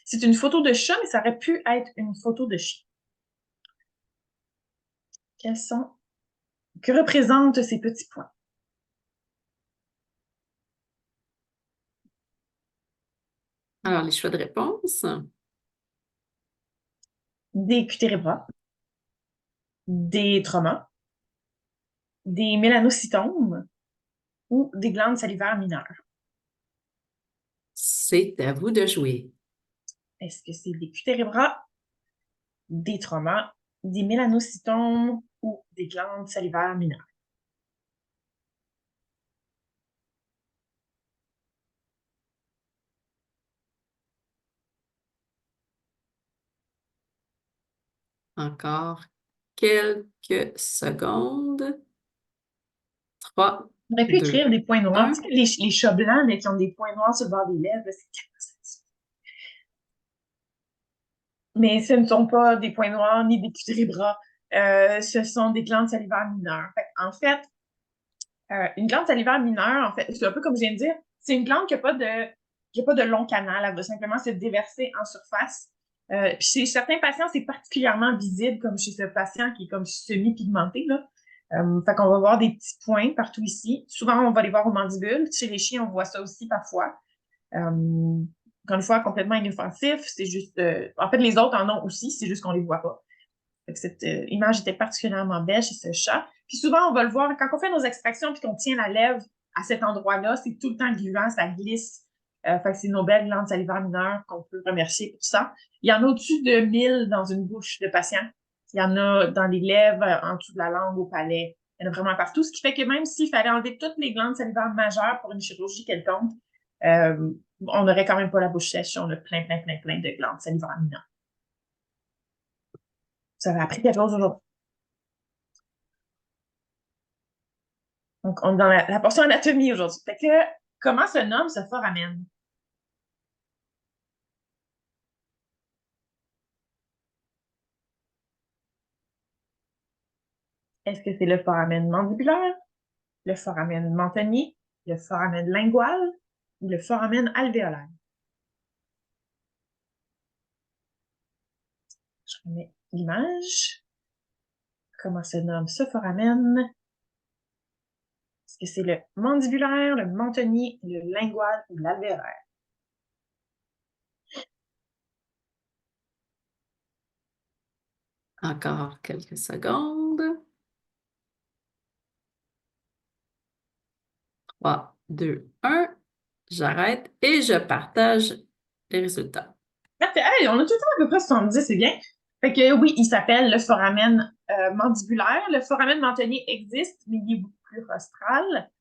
C'est une photo de chat, mais ça aurait pu être une photo de chien. Quels sont... Que représentent ces petits points? Alors, les choix de réponse. Des cutérébras, des traumas, des mélanocytomes ou des glandes salivaires mineures. C'est à vous de jouer. Est-ce que c'est des cutérébras, des traumas, des mélanocytomes ou des glandes salivaires mineures? Encore quelques secondes. 3, On aurait pu 2, écrire des points noirs. 1. Tu sais, les chats blancs, mais qui ont des points noirs sur le bord des lèvres, mais ce ne sont pas des points noirs ni des cutérébras. Ce sont des glandes salivaires mineures. En fait, une glande salivaire mineure, en fait, c'est un peu comme je viens de dire, c'est une glande qui a pas de long canal. Elle va simplement se déverser en surface. Puis chez certains patients, c'est particulièrement visible, comme chez ce patient qui est comme semi-pigmenté, là. Fait qu'on va voir des petits points partout ici. Souvent, on va les voir aux mandibules. Chez les chiens, on voit ça aussi parfois. Encore une fois, complètement inoffensif. C'est juste... en fait, les autres en ont aussi, c'est juste qu'on les voit pas. Fait que cette image était particulièrement belle chez ce chat. Puis souvent, on va le voir quand on fait nos extractions puis qu'on tient la lèvre à cet endroit-là, c'est tout le temps gluant, ça glisse. Fait que c'est nos belles glandes salivaires mineures qu'on peut remercier pour ça. Il y en a au-dessus de 1000 dans une bouche de patient. Il y en a dans les lèvres, en dessous de la langue, au palais. Il y en a vraiment partout. Ce qui fait que même s'il fallait enlever toutes les glandes salivaires majeures pour une chirurgie quelconque, on n'aurait quand même pas la bouche sèche. On a plein, plein, plein, plein de glandes salivaires mineures. Ça va appris quelque chose aujourd'hui. Donc, on est dans la portion anatomie aujourd'hui. Fait que, comment se nomme ce foramen? Est-ce que c'est le foramen mandibulaire, le foramen mentonnier, le foramen lingual ou le foramen alvéolaire? Je remets l'image. Comment se nomme ce foramen? Est-ce que c'est le mandibulaire, le mentonnier, le lingual ou l'alvéolaire? Encore quelques secondes. 3, 2, 1. J'arrête et je partage les résultats. Parfait. Hey, on a tout le temps à peu près 70, c'est bien. Fait que oui, il s'appelle le foramen mandibulaire. Le foramen mentonnier existe, mais il est beaucoup plus rostral.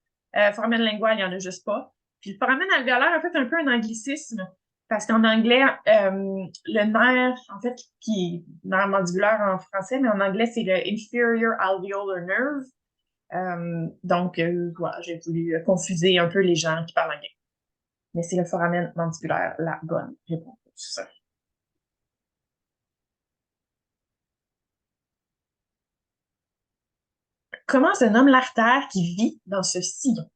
Foramen lingual, il n'y en a juste pas. Puis le foramen alvéolaire, en fait, un peu un anglicisme. Parce qu'en anglais, le nerf, en fait, qui est nerf mandibulaire en français, mais en anglais, c'est le inferior alveolar nerve. Donc, voilà, j'ai voulu confuser un peu les gens qui parlent anglais. Mais c'est le foramen mandibulaire, la bonne réponse. Comment se nomme l'artère qui vit dans ce sillon?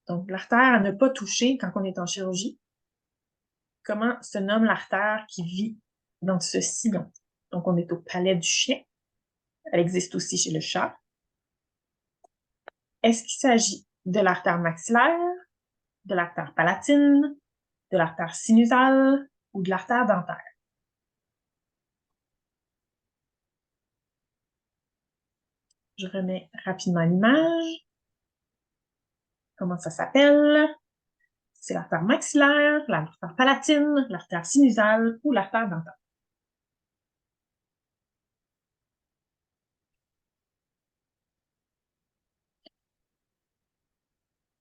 Donc, l'artère à ne pas toucher quand on est en chirurgie. Comment se nomme l'artère qui vit dans ce sillon? Donc, on est au palais du chien. Elle existe aussi chez le chat. Est-ce qu'il s'agit de l'artère maxillaire, de l'artère palatine, de l'artère sinusale ou de l'artère dentaire? Je remets rapidement l'image. Comment ça s'appelle? C'est l'artère maxillaire, l'artère palatine, l'artère sinusale ou l'artère dentaire?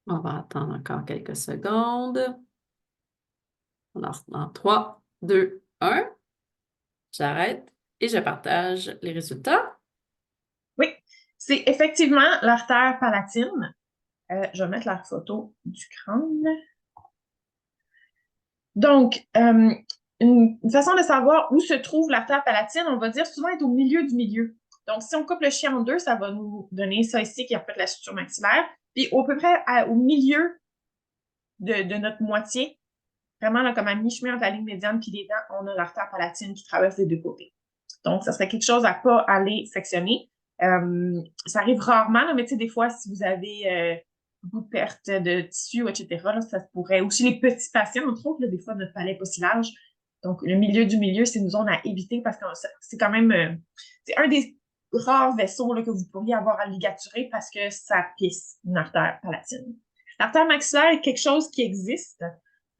On va attendre encore quelques secondes. Alors, dans 3, 2, 1. J'arrête Et je partage les résultats. Oui, c'est effectivement l'artère palatine. Je vais mettre la photo du crâne. Donc, une façon de savoir où se trouve l'artère palatine, on va dire souvent être au milieu du milieu. Donc, si on coupe le chien en deux, ça va nous donner ça ici, qui est en fait la structure maxillaire. Puis, à peu près au milieu de notre moitié, vraiment là, comme à mi-chemin entre la ligne médiane puis les dents, on a l'artère palatine qui traverse les deux côtés. Donc, ça serait quelque chose à pas aller sectionner. Ça arrive rarement, là, mais tu sais, des fois, si vous avez beaucoup de pertes de tissu, etc., là, ça pourrait. Ou chez les petits patients, entre autres, là, des fois, notre palais n'est pas si large. Donc, le milieu du milieu, c'est une zone à éviter parce que c'est quand même. C'est un des rares vaisseaux là, que vous pourriez avoir à ligaturer parce que ça pisse une artère palatine. L'artère maxillaire est quelque chose qui existe.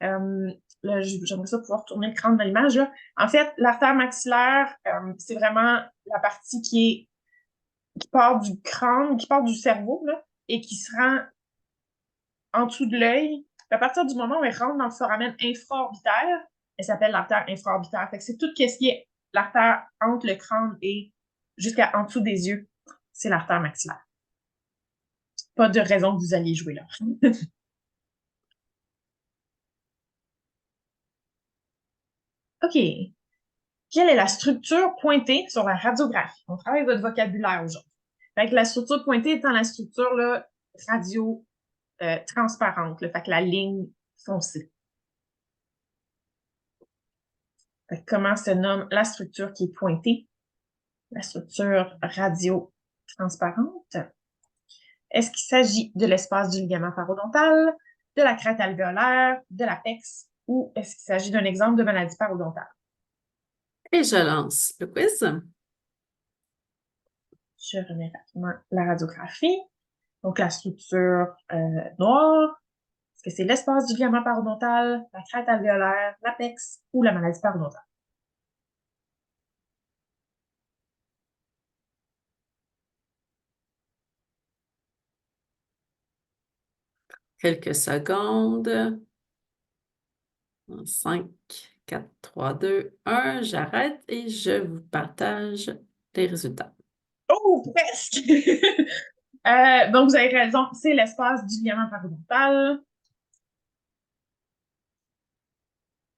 Euh, Là, j'aimerais ça pouvoir tourner le crâne dans l'image. En fait, l'artère maxillaire, c'est vraiment la partie qui part du crâne, qui part du cerveau, là, et qui se rend en dessous de l'œil. À partir du moment où elle rentre dans le foramen infraorbitaire, elle s'appelle l'artère infraorbitaire. Fait que c'est tout ce qui est l'artère entre le crâne et jusqu'à en dessous des yeux. C'est l'artère maxillaire. Pas de raison que vous alliez jouer là. OK. Quelle est la structure pointée sur la radiographie? On travaille votre vocabulaire aujourd'hui. Fait que la structure pointée étant la structure là, radio transparente, là, fait que la ligne foncée. Fait que comment se nomme la structure qui est pointée? La structure radio transparente. Est-ce qu'il s'agit de l'espace du ligament parodontal, de la crête alvéolaire, de l'apex, ou est-ce qu'il s'agit d'un exemple de maladie parodontale? Et je lance le quiz. Je remets rapidement la radiographie. Donc, la structure noire, est-ce que c'est l'espace du ligament parodontal, la crête alvéolaire, l'apex ou la maladie parodontale? Quelques secondes. 5, 4, 3, 2, 1. J'arrête et je vous partage les résultats. Oh, presque! Donc, vous avez raison, c'est l'espace du ligament parodontal.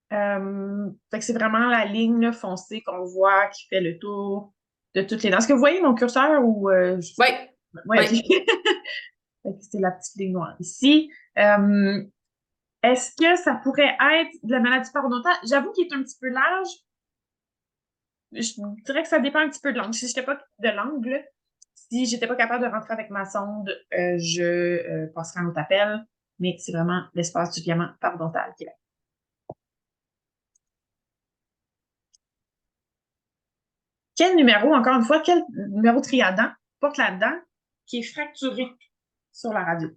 Fait que c'est vraiment la ligne là, foncée qu'on voit qui fait le tour de toutes les dents. Est-ce que vous voyez mon curseur ou Oui, ouais, ok. oui. Fait que c'est la petite ligne noire ici. Euh, Est-ce que ça pourrait être de la maladie parodontale? J'avoue qu'il est un petit peu large. Je dirais que ça dépend un petit peu de l'angle. Si j'étais pas de l'angle, si j'étais pas capable de rentrer avec ma sonde, je passerai un autre appel. Mais c'est vraiment l'espace du ligament parodontal qui est là. Quel numéro, encore une fois, quel numéro triadan porte la dent qui est fracturée sur la radio?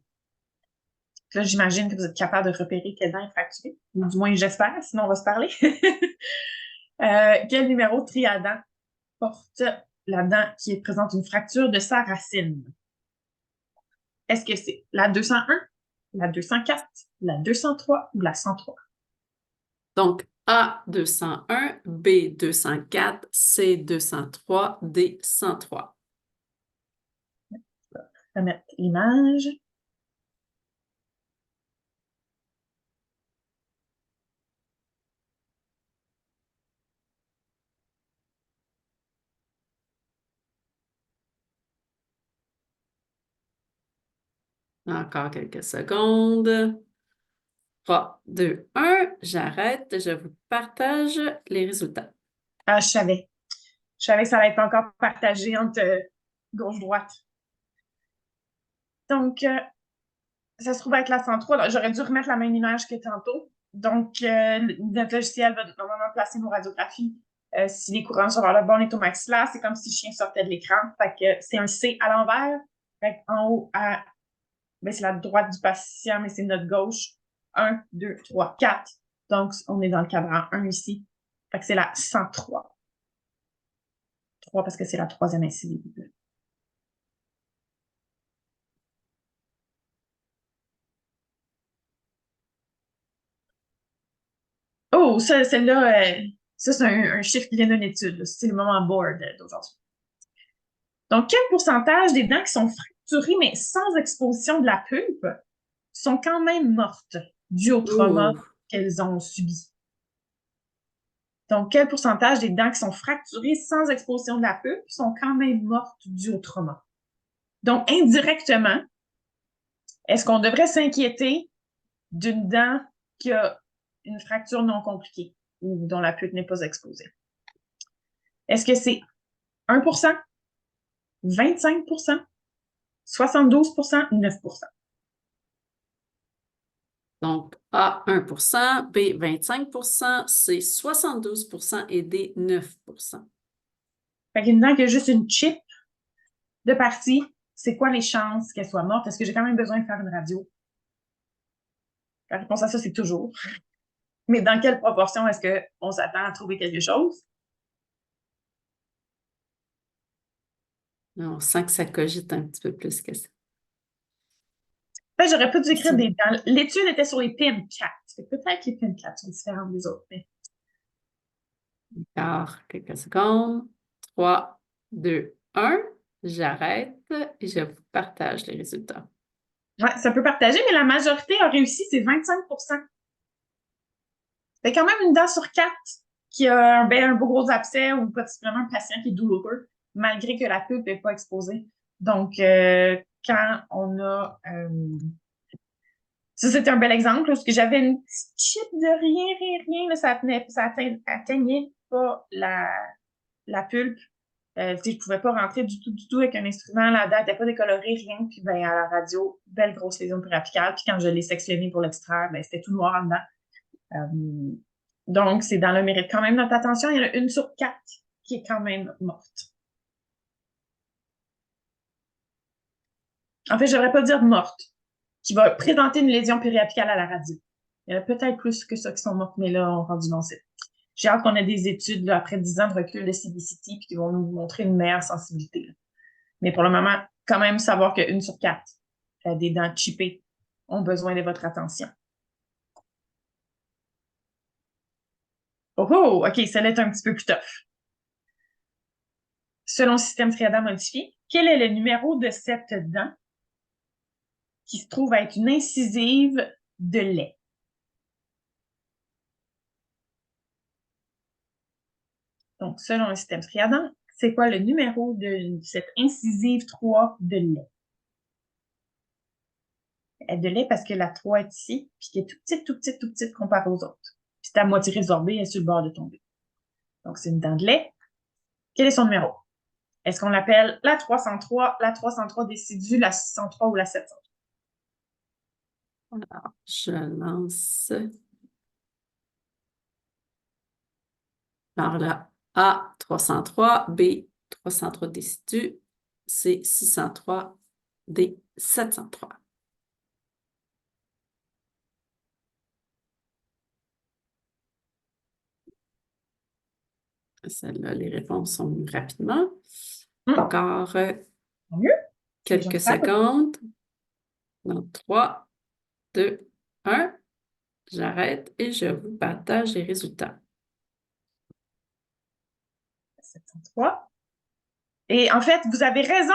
Là, j'imagine que vous êtes capable de repérer quelle dent est fracturée. Ou du moins, j'espère, sinon on va se parler. Quel numéro triadan porte la dent qui présente une fracture de sa racine? Est-ce que c'est la 201, la 204, la 203 ou la 103? Donc, A 201, B 204, C 203, D 103. Je vais mettre l'image. Encore quelques secondes. 3, 2, 1. J'arrête. Je vous partage les résultats. Ah, je savais. Je savais que ça allait être encore partagé entre gauche-droite. Donc, ça se trouve être la 103. J'aurais dû remettre la même image que tantôt. Donc, notre logiciel va normalement placer nos radiographies si les courants sont vers le bon étomaxillaire. C'est comme si le chien sortait de l'écran. Fait que c'est un C à l'envers. Fait en haut, ben, c'est la droite du patient, mais c'est notre gauche. 1, 2, 3, 4. Donc, on est dans le cadran 1 ici. Fait que c'est la 103. 3 parce que c'est la troisième incisive. Oh, celle-là, Ça, c'est un chiffre qui vient d'une étude, là. C'est le moment board d'aujourd'hui. Donc, quel pourcentage des dents qui sont fracturées, mais sans exposition de la pulpe, sont quand même mortes dû au trauma Ouh. qu'elles ont subi? Donc, quel pourcentage des dents qui sont fracturées sans exposition de la pulpe sont quand même mortes dû au trauma? Donc, indirectement, est-ce qu'on devrait s'inquiéter d'une dent qui a une fracture non compliquée ou dont la pulpe n'est pas exposée? Est-ce que c'est 1%, 25%, 72%, 9%? Donc, A, 1%, B, 25%, C, 72% et D, 9%. Fait qu'une dent qui a juste une chip de partie, c'est quoi les chances qu'elle soit morte? Est-ce que j'ai quand même besoin de faire une radio? La réponse à ça, c'est toujours. Mais dans quelle proportion est-ce qu'on s'attend à trouver quelque chose? On sent que ça cogite un petit peu plus que ça. Fait que j'aurais pas dû écrire Ça. des dents. L'étude était sur les PIN 4. Fait que peut-être que les PIN 4 sont différentes des autres. Mais... Alors, quelques secondes. 3, 2, 1. J'arrête et je vous partage les résultats. Ouais, ça peut partager, mais la majorité a réussi, c'est 25%. Fait quand même une dent sur 4 qui a un beau gros abcès ou particulièrement un patient qui est douloureux, malgré que la pulpe n'est pas exposée. Donc, quand on a... ça, c'était un bel exemple, parce que j'avais une petite chip de rien, rien, rien, là, ça atteignait pas la pulpe. Je pouvais pas rentrer du tout avec un instrument. La dent n'était pas décolorée, rien. Puis, ben, à la radio, belle grosse lésion périapicale. Puis, quand je l'ai sectionnée pour l'extraire, ben, c'était tout noir en dedans. Donc, c'est dans le mérite quand même notre attention. Il y en a une sur 4 qui est quand même morte. En fait, je devrais pas dire morte, qui va présenter une lésion périapicale à la radio. Il y en a peut-être plus que ça qui sont mortes, mais là, on rend du non-site. J'ai hâte qu'on ait des études là, après 10 ans de recul de CBCT puis qui vont nous montrer une meilleure sensibilité. Là. Mais pour le moment, quand même savoir qu'une sur 4 des dents chippées ont besoin de votre attention. Oh, oh, OK, celle-là est un petit peu plus tough. Selon le système Triada modifié, quel est le numéro de cette dent qui se trouve à être une incisive de lait? Donc, selon le système Triadan, c'est quoi le numéro de cette incisive 3 de lait? De lait parce que la 3 est ici, puis qui est tout petite comparée aux autres. Puis c'est à moitié résorbée, elle est sur le bord de tomber. Donc, c'est une dent de lait. Quel est son numéro? Est-ce qu'on l'appelle la 303, la 303 décidue, la 603 ou la 700? Alors, je lance. Alors là, A, 303, B, 303 décidus, C, 603, D, 703. Celle-là, les réponses sont rapidement. Encore Mieux. quelques secondes. Dans 3, 2, 1. J'arrête et je vous partage les résultats. 703. Et en fait, vous avez raison.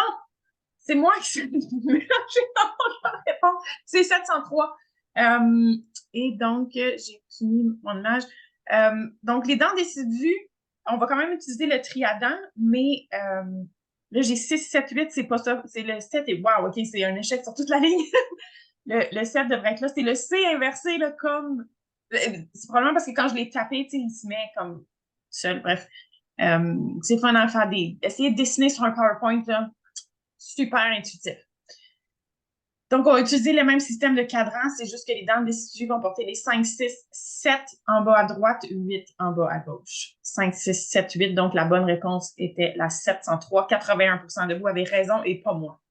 C'est moi qui suis mélangé dans la réponse. C'est 703. Et donc, j'ai fini mon image. Donc, les dents décidues, on va quand même utiliser le triadan, mais là, j'ai 6, 7, 8, c'est pas ça. C'est le 7 et wow, OK, c'est un échec sur toute la ligne. le 7 devrait être là. C'est le C inversé, là, comme. C'est probablement parce que quand je l'ai tapé, il se met comme seul. Bref. C'est fun à faire essayer de dessiner sur un PowerPoint, là. Super intuitif. Donc, on va utiliser le même système de cadran, c'est juste que les dents décidues vont porter les 5, 6, 7 en bas à droite, 8 en bas à gauche. 5, 6, 7, 8. Donc, la bonne réponse était la 703. 81% de vous avez raison et pas moi.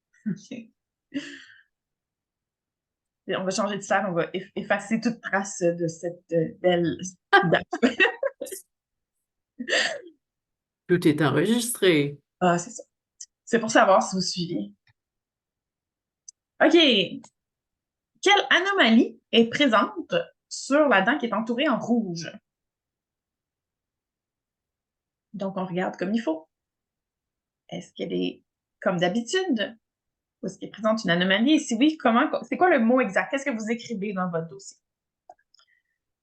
On va changer de salle, on va effacer toute trace de cette belle date. Tout est enregistré. Ah, c'est ça. C'est pour savoir si vous suivez. OK. Quelle anomalie est présente sur la dent qui est entourée en rouge? Donc, on regarde comme il faut. Est-ce qu'elle est comme d'habitude? Ou est-ce qu'elle présente une anomalie? Et si oui, c'est quoi le mot exact? Qu'est-ce que vous écrivez dans votre dossier?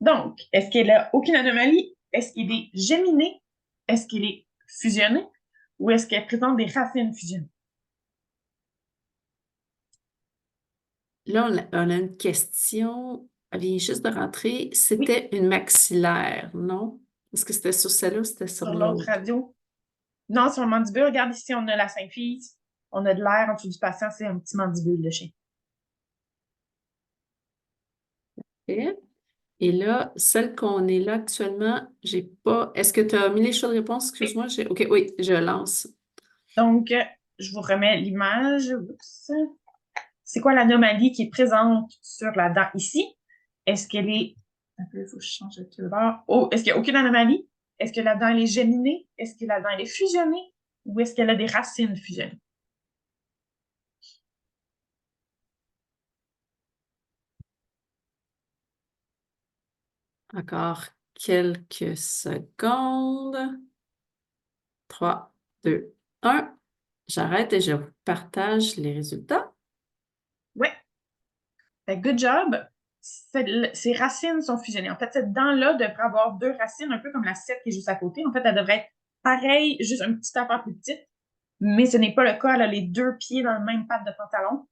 Donc, est-ce qu'elle a aucune anomalie? Est-ce qu'il est géminé? Est-ce qu'il est fusionné? Ou est-ce qu'elle présente des racines fusionnées? Là, on a une question. Elle vient juste de rentrer. Oui, C'était une maxillaire, non? Est-ce que c'était sur celle-là ou c'était sur sur l'autre l'autre? radio. Non, sur le mandibule, regarde ici, on a la symphyse. On a de l'air en dessous du patient, c'est un petit mandibule de chien. Ok. Et là, celle qu'on est là actuellement, j'ai pas. Est-ce que tu as mis les choix de réponse? Oui. Excuse-moi. OK, oui, je lance. Donc, je vous remets l'image. Oups. C'est quoi l'anomalie qui est présente sur la dent ici? Est-ce qu'elle est... Un peu, il faut que je change de couleur. Oh, est-ce qu'il n'y a aucune anomalie? Est-ce que la dent, elle est géminée? Est-ce que la dent, elle est fusionnée? Ou est-ce qu'elle a des racines fusionnées? Encore quelques secondes. 3, 2, 1. J'arrête et je vous partage les résultats. Ouais. Fait que good job. Ces racines sont fusionnées. En fait, cette dent-là devrait avoir deux racines, un peu comme la 7 qui est juste à côté. En fait, elle devrait être pareille, juste un petit affaire plus petite. Mais ce n'est pas le cas. Elle a les deux pieds dans le même patte de pantalon.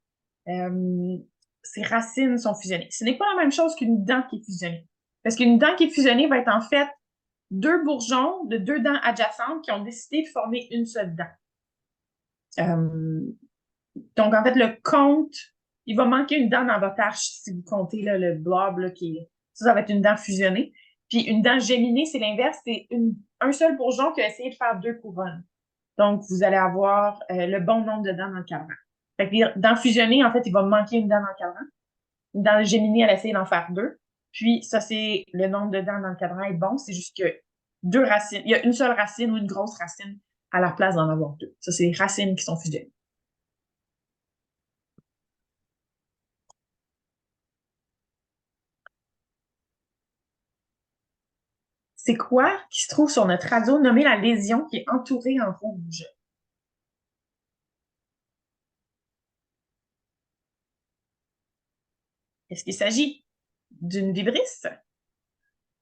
Ses racines sont fusionnées. Ce n'est pas la même chose qu'une dent qui est fusionnée. Parce qu'une dent qui est fusionnée va être en fait deux bourgeons de deux dents adjacentes qui ont décidé de former une seule dent. Donc, en fait, le compte, il va manquer une dent dans votre arche si vous comptez là, le blob là, ça va être une dent fusionnée. Puis une dent géminée, c'est l'inverse, c'est un seul bourgeon qui a essayé de faire deux couronnes. Donc, vous allez avoir le bon nombre de dents dans le cadran. Fait que dans fusionné, en fait, il va manquer une dent dans le cadran. Dans le géminé, elle a essayé d'en faire deux. Puis, ça, c'est le nombre de dents dans le cadran est bon. C'est juste que deux racines, il y a une seule racine ou une grosse racine à la place d'en avoir deux. Ça, c'est les racines qui sont fusionnées. C'est quoi qui se trouve sur notre radio nommé la lésion qui est entourée en rouge? Est-ce qu'il s'agit d'une vibrisse,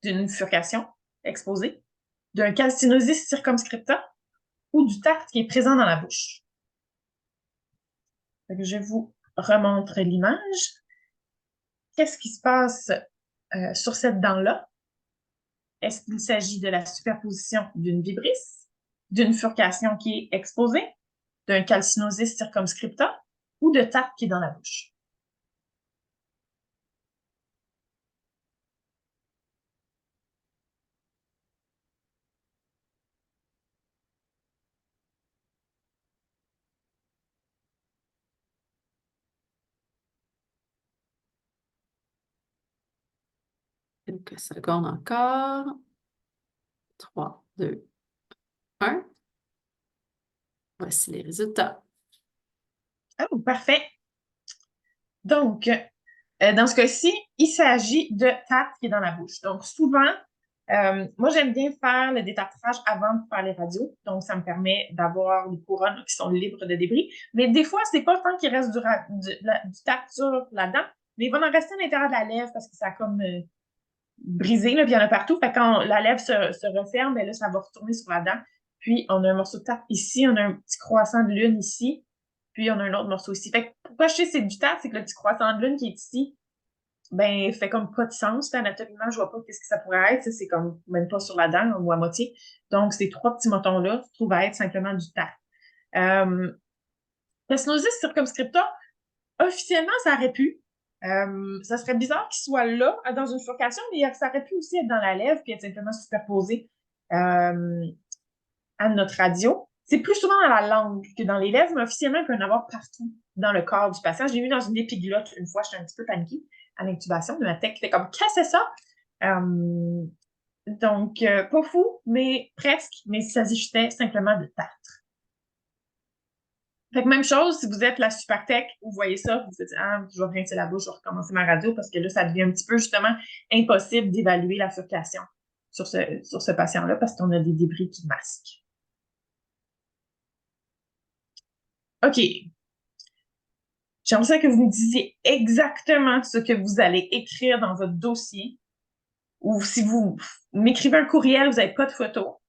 d'une furcation exposée, d'un calcinosis circumscripta ou du tartre qui est présent dans la bouche? Je vous remontre l'image. Qu'est-ce qui se passe sur cette dent-là? Est-ce qu'il s'agit de la superposition d'une vibrisse, d'une furcation qui est exposée, d'un calcinosis circumscripta ou de tartre qui est dans la bouche? Quelques secondes encore. 3, 2, 1. Voici les résultats. Oh, parfait. Donc, dans ce cas-ci, il s'agit de tartre qui est dans la bouche. Donc, souvent, moi, j'aime bien faire le détartrage avant de faire les radios. Donc, ça me permet d'avoir les couronnes qui sont libres de débris. Mais des fois, c'est pas tant qu'il reste du tartre sur la dent, mais il va en rester à l'intérieur de la lèvre parce que ça a comme brisé, là, puis il y en a partout. Fait que quand la lèvre se referme, ben là, ça va retourner sur la dent. Puis, on a un morceau de tartre ici, on a un petit croissant de lune ici, puis on a un autre morceau ici. Fait que pourquoi je sais que c'est du tartre, c'est que le petit croissant de lune qui est ici, ben, fait comme pas de sens. Anatomiquement, je vois pas qu'est-ce que ça pourrait être. C'est comme même pas sur la dent ou à moitié. Donc, ces trois petits motons-là se trouvent à être simplement du tartre. La stenosis circumscripta, officiellement, ça aurait pu. Ça serait bizarre qu'il soit là, dans une furcation, mais ça aurait pu aussi être dans la lèvre puis être simplement superposé à notre radio. C'est plus souvent dans la langue que dans les lèvres, mais officiellement, il peut en avoir partout dans le corps du patient. J'ai vu dans une épiglotte une fois, j'étais un petit peu paniquée à l'intubation, de ma tête qui fait comme qu'est-ce que c'est ça? Donc, pas fou, mais presque, mais il s'agissait simplement de tartre. Fait que même chose, si vous êtes la super tech, vous voyez ça, vous vous dites, ah, je vais rincer la bouche, je vais recommencer ma radio parce que là, ça devient un petit peu justement impossible d'évaluer la furcation sur ce patient-là parce qu'on a des débris qui masquent. OK. J'aimerais que vous me disiez exactement ce que vous allez écrire dans votre dossier ou si vous m'écrivez un courriel, vous n'avez pas de photo,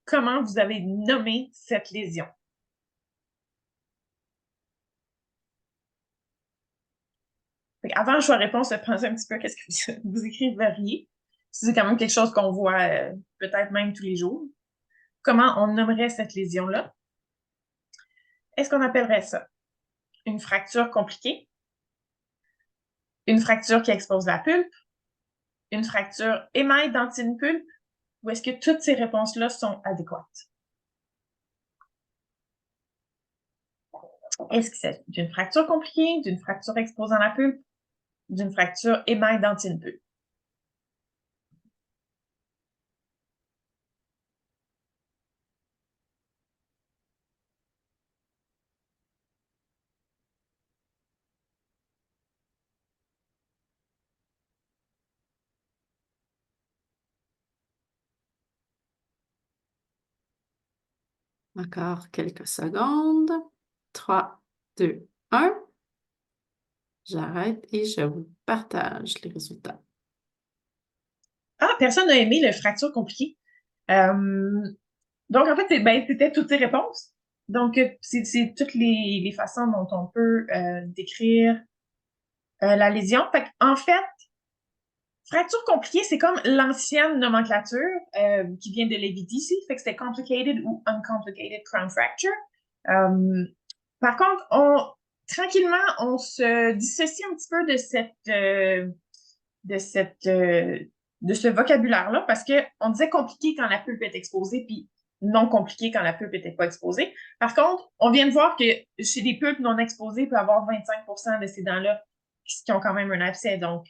comment vous avez nommé cette lésion. Avant le choix de réponse, pensez un petit peu à qu'est-ce que vous écriveriez. C'est quand même quelque chose qu'on voit peut-être même tous les jours. Comment on nommerait cette lésion-là? Est-ce qu'on appellerait ça une fracture compliquée? Une fracture qui expose la pulpe? Une fracture émail dentine pulpe? Ou est-ce que toutes ces réponses-là sont adéquates? Est-ce que c'est d'une fracture compliquée, d'une fracture exposant la pulpe, d'une fracture émail dentine pulpe? Encore quelques secondes. 3, 2, 1. J'arrête et je vous partage les résultats. Ah, personne n'a aimé le fracture compliquée. Donc, en fait, c'était toutes ces réponses. Donc, c'est toutes les façons dont on peut décrire la lésion. En fait, fracture compliquée, c'est comme l'ancienne nomenclature qui vient de l'ABDC. Fait que c'était complicated ou uncomplicated crown fracture. Par contre, tranquillement, on se dissocie un petit peu de ce vocabulaire-là parce qu'on disait compliqué quand la pulpe est exposée, puis non compliqué quand la pulpe n'était pas exposée. Par contre, on vient de voir que chez les pulpes non exposées, il peut y avoir 25% de ces dents-là qui ont quand même un abcès. Donc,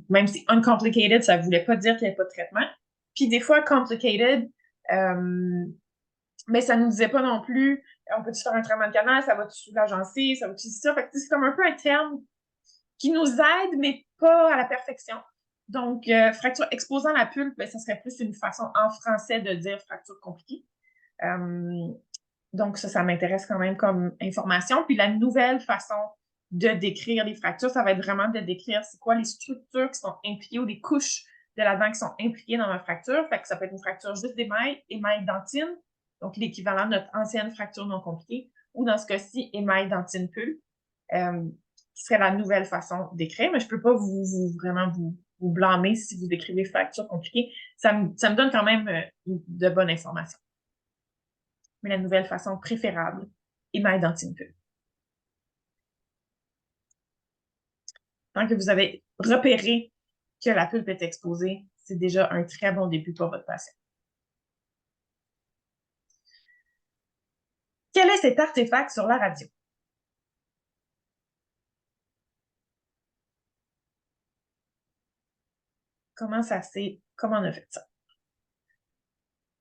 même si uncomplicated, ça ne voulait pas dire qu'il n'y avait pas de traitement. Puis des fois, complicated, mais ça ne nous disait pas non plus, on peut-tu faire un traitement de canal, ça va-tu sous la gencive, ça va-tu ça. Fait que c'est comme un peu un terme qui nous aide, mais pas à la perfection. Donc, fracture exposant la pulpe, ben, ça serait plus une façon en français de dire fracture compliquée. Donc, ça m'intéresse quand même comme information. Puis la nouvelle façon de décrire les fractures, ça va être vraiment de décrire c'est quoi les structures qui sont impliquées ou les couches de la dent qui sont impliquées dans ma fracture. Fait que ça peut être une fracture juste émail dentine, donc l'équivalent de notre ancienne fracture non compliquée, ou dans ce cas-ci, émail dentine pulpe, qui serait la nouvelle façon d'écrire. Mais je peux pas vraiment vous blâmer si vous écrivez fracture compliquée. Ça me donne quand même de bonnes informations. Mais la nouvelle façon préférable, émail dentine pulpe. Tant que vous avez repéré que la pulpe est exposée, c'est déjà un très bon début pour votre patient. Quel est cet artefact sur la radio? Comment on a fait ça?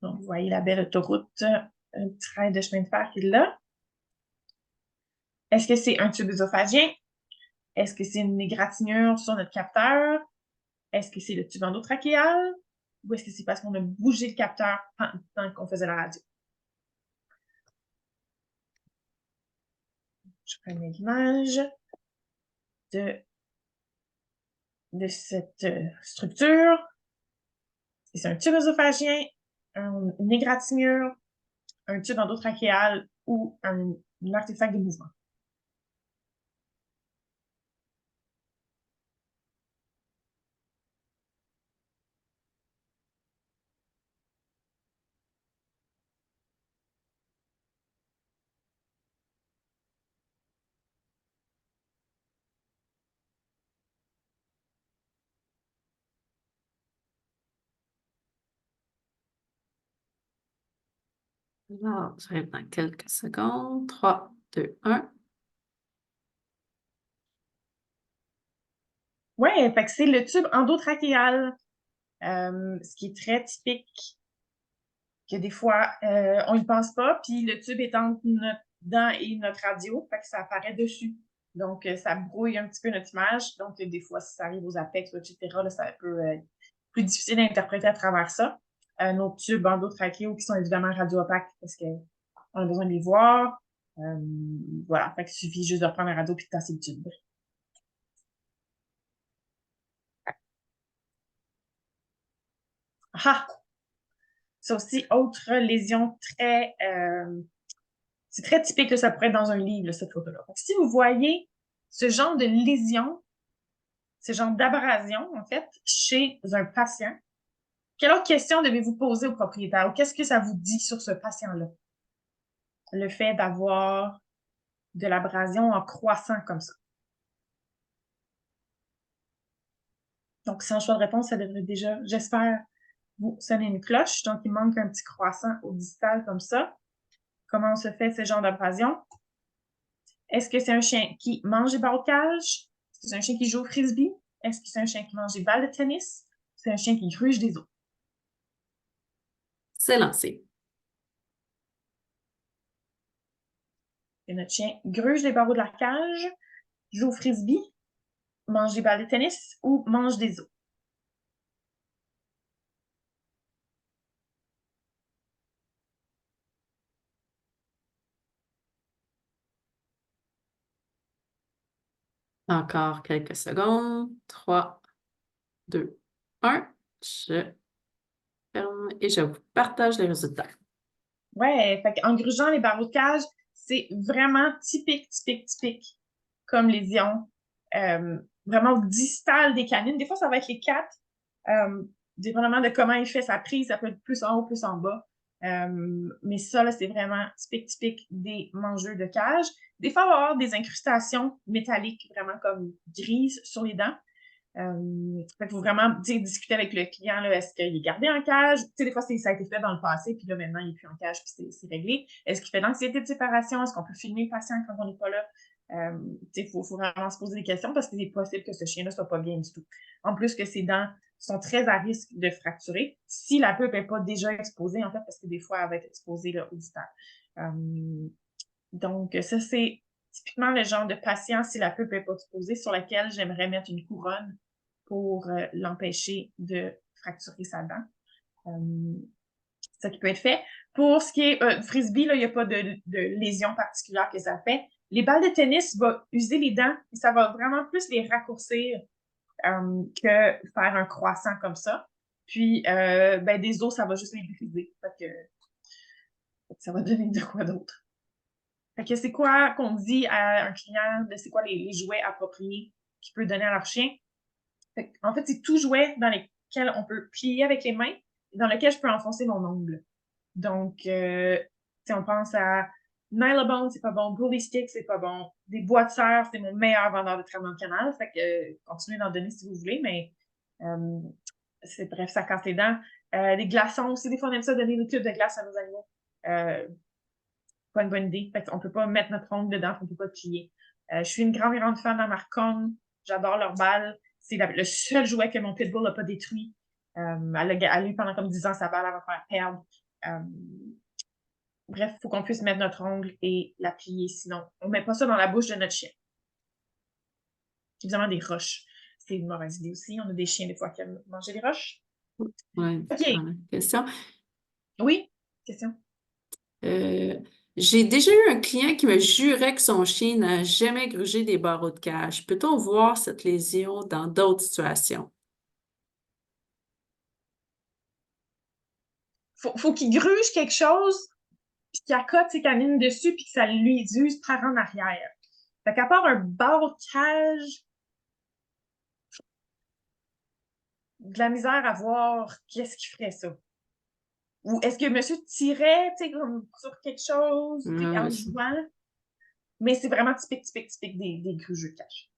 Donc, vous voyez la belle autoroute, un train de chemin de fer qui est là. Est-ce que c'est un tube œsophagien? Est-ce que c'est une égratignure sur notre capteur? Est-ce que c'est le tube endotrachéal? Ou est-ce que c'est parce qu'on a bougé le capteur pendant qu'on faisait la radio? Je prends une image de cette structure. C'est un tube œsophagien, une égratignure, un tube endotrachéal ou un artefact de mouvement. Alors, j'arrive dans quelques secondes. 3, 2, 1. Oui, fait que c'est le tube endotrachéal, ce qui est très typique, que des fois, on n'y pense pas, puis le tube est entre notre dent et notre radio, fait que ça apparaît dessus. Donc, ça brouille un petit peu notre image. Donc, des fois, si ça arrive aux apex, etc., là, ça peut plus difficile à interpréter à travers ça. Nos tubes endotrachéaux qui sont évidemment radio-opaques parce qu'on a besoin de les voir. Voilà, fait qu'il suffit juste de prendre un radio puis de tasser le tube. Ah! C'est aussi autre lésion très... c'est très typique que ça pourrait être dans un livre, cette photo-là. Si vous voyez ce genre de lésion, ce genre d'abrasion, en fait, chez un patient, quelle autre question devez-vous poser au propriétaire? Ou qu'est-ce que ça vous dit sur ce patient-là? Le fait d'avoir de l'abrasion en croissant comme ça. Donc, sans choix de réponse, ça devrait déjà, j'espère, vous sonner une cloche. Donc, il manque un petit croissant au distal comme ça. Comment on se fait ce genre d'abrasion? Est-ce que c'est un chien qui mange des barreaux de cage? Est-ce que c'est un chien qui joue au frisbee? Est-ce que c'est un chien qui mange des balles de tennis? C'est un chien qui gruge des os. C'est lancé. Et notre chien gruge des barreaux de la cage, joue au frisbee, mange des balles de tennis ou mange des os. Encore quelques secondes. 3, 2, 1. Je ferme et je vous partage les résultats. Ouais, fait en grugeant les barreaux de cage, c'est vraiment typique comme lésion. Vraiment distal des canines. Des fois, ça va être les quatre. Dépendamment de comment il fait sa prise, ça peut être plus en haut, plus en bas. Mais ça, là, c'est vraiment typique des mangeurs de cage. Des fois, on va avoir des incrustations métalliques vraiment comme grises sur les dents. Fait qu'il faut vraiment discuter avec le client, là, est-ce qu'il est gardé en cage? Des fois, ça a été fait dans le passé, puis là, maintenant, il n'est plus en cage, puis c'est réglé. Est-ce qu'il fait l'anxiété de séparation? Est-ce qu'on peut filmer le patient quand on n'est pas là? Faut vraiment se poser des questions parce qu'il est possible que ce chien-là soit pas bien du tout. En plus que ses dents sont très à risque de fracturer si la pulpe n'est pas déjà exposée, en fait, parce que des fois, elle va être exposée là, au distal. Donc, ça, c'est typiquement le genre de patient, si la pulpe n'est pas exposée, sur laquelle j'aimerais mettre une couronne pour l'empêcher de fracturer sa dent. Ça qui peut être fait. Pour ce qui est frisbee, il n'y a pas de lésion particulière que ça fait. Les balles de tennis vont user les dents et ça va vraiment plus les raccourcir que faire un croissant comme ça. Puis, des os, ça va juste les briser. Fait que ça va donner de quoi d'autre. Fait que c'est quoi qu'on dit à un client de c'est quoi les jouets appropriés qu'il peut donner à leur chien? En fait, c'est tout jouet dans lesquels on peut plier avec les mains et dans lequel je peux enfoncer mon ongle. Donc, si on pense à Nylabone, c'est pas bon. Bully Stick, c'est pas bon. Des bois de serre, c'est mon meilleur vendeur de traitement de canal. Fait que continuez d'en donner si vous voulez, mais bref, ça casse les dents. Les glaçons aussi, des fois, on aime ça donner des tubes de glace à nos animaux. Pas une bonne idée. Fait qu'on peut pas mettre notre ongle dedans, on peut pas plier. Je suis une grande fan de la marque Kong. J'adore leurs balles. C'est le seul jouet que mon pitbull n'a pas détruit. Elle a eu pendant comme 10 ans sa balle, elle va faire perdre. Bref, il faut qu'on puisse mettre notre ongle et la plier, sinon on ne met pas ça dans la bouche de notre chien. Évidemment, des roches. C'est une mauvaise idée aussi. On a des chiens des fois qui aiment manger des roches. Oui. OK. Question. Oui, question. J'ai déjà eu un client qui me jurait que son chien n'a jamais grugé des barreaux de cage. Peut-on voir cette lésion dans d'autres situations? Faut qu'il gruge quelque chose, puis qu'il accote ses canines dessus, puis que ça lui use par en arrière. Fait qu'à part un barreau de cage, de la misère à voir qu'est-ce qui ferait ça. Ou est-ce que monsieur tirait, tu sais, comme sur quelque chose, en jouant? Mais c'est vraiment typique des grugeux de cage.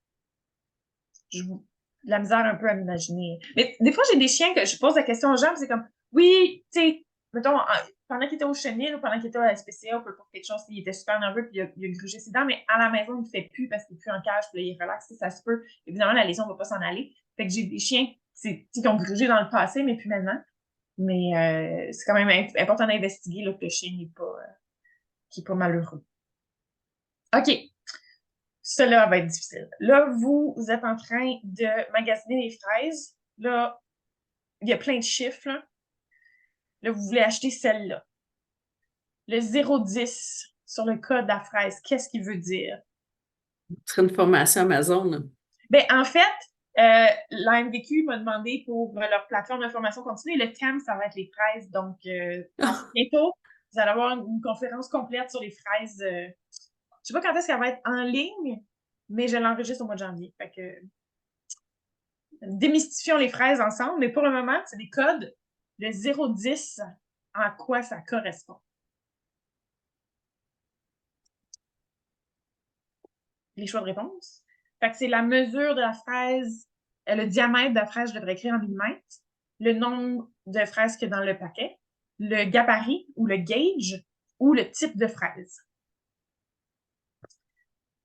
J'ai de la misère un peu à m'imaginer. Mais des fois, j'ai des chiens que je pose la question aux gens, c'est comme, oui, tu sais, mettons, pendant qu'il était au chenil ou pendant qu'il était à la SPCA ou peu importe quelque chose, il était super nerveux puis il a grugé ses dents, mais à la maison, il ne fait plus parce qu'il n'est plus en cage, puis là, il est relax, ça se peut. Évidemment, la lésion ne va pas s'en aller. Fait que j'ai des chiens qui ont grugé dans le passé, mais plus maintenant. Mais c'est quand même important d'investiguer là, que le chien n'est pas malheureux. OK. Cela va être difficile. Là, vous êtes en train de magasiner les fraises. Là, il y a plein de chiffres, là. Là, vous voulez acheter celle-là. Le 010 sur le code de la fraise, qu'est-ce qu'il veut dire? Ce serait une formation Amazon, là. Ben, en fait, l'AMVQ m'a demandé pour leur plateforme de formation continue, le thème, ça va être les fraises. Donc, bientôt, vous allez avoir une conférence complète sur les fraises. Je sais pas quand est-ce qu'elle va être en ligne, mais je l'enregistre au mois de janvier. Fait que démystifions les fraises ensemble, mais pour le moment, c'est des codes de 0-10 en quoi ça correspond. Les choix de réponse. Fait que c'est la mesure de la fraise, le diamètre de la fraise, je devrais écrire en millimètres, le nombre de fraises qu'il y a dans le paquet, le gabarit ou le gauge ou le type de fraise.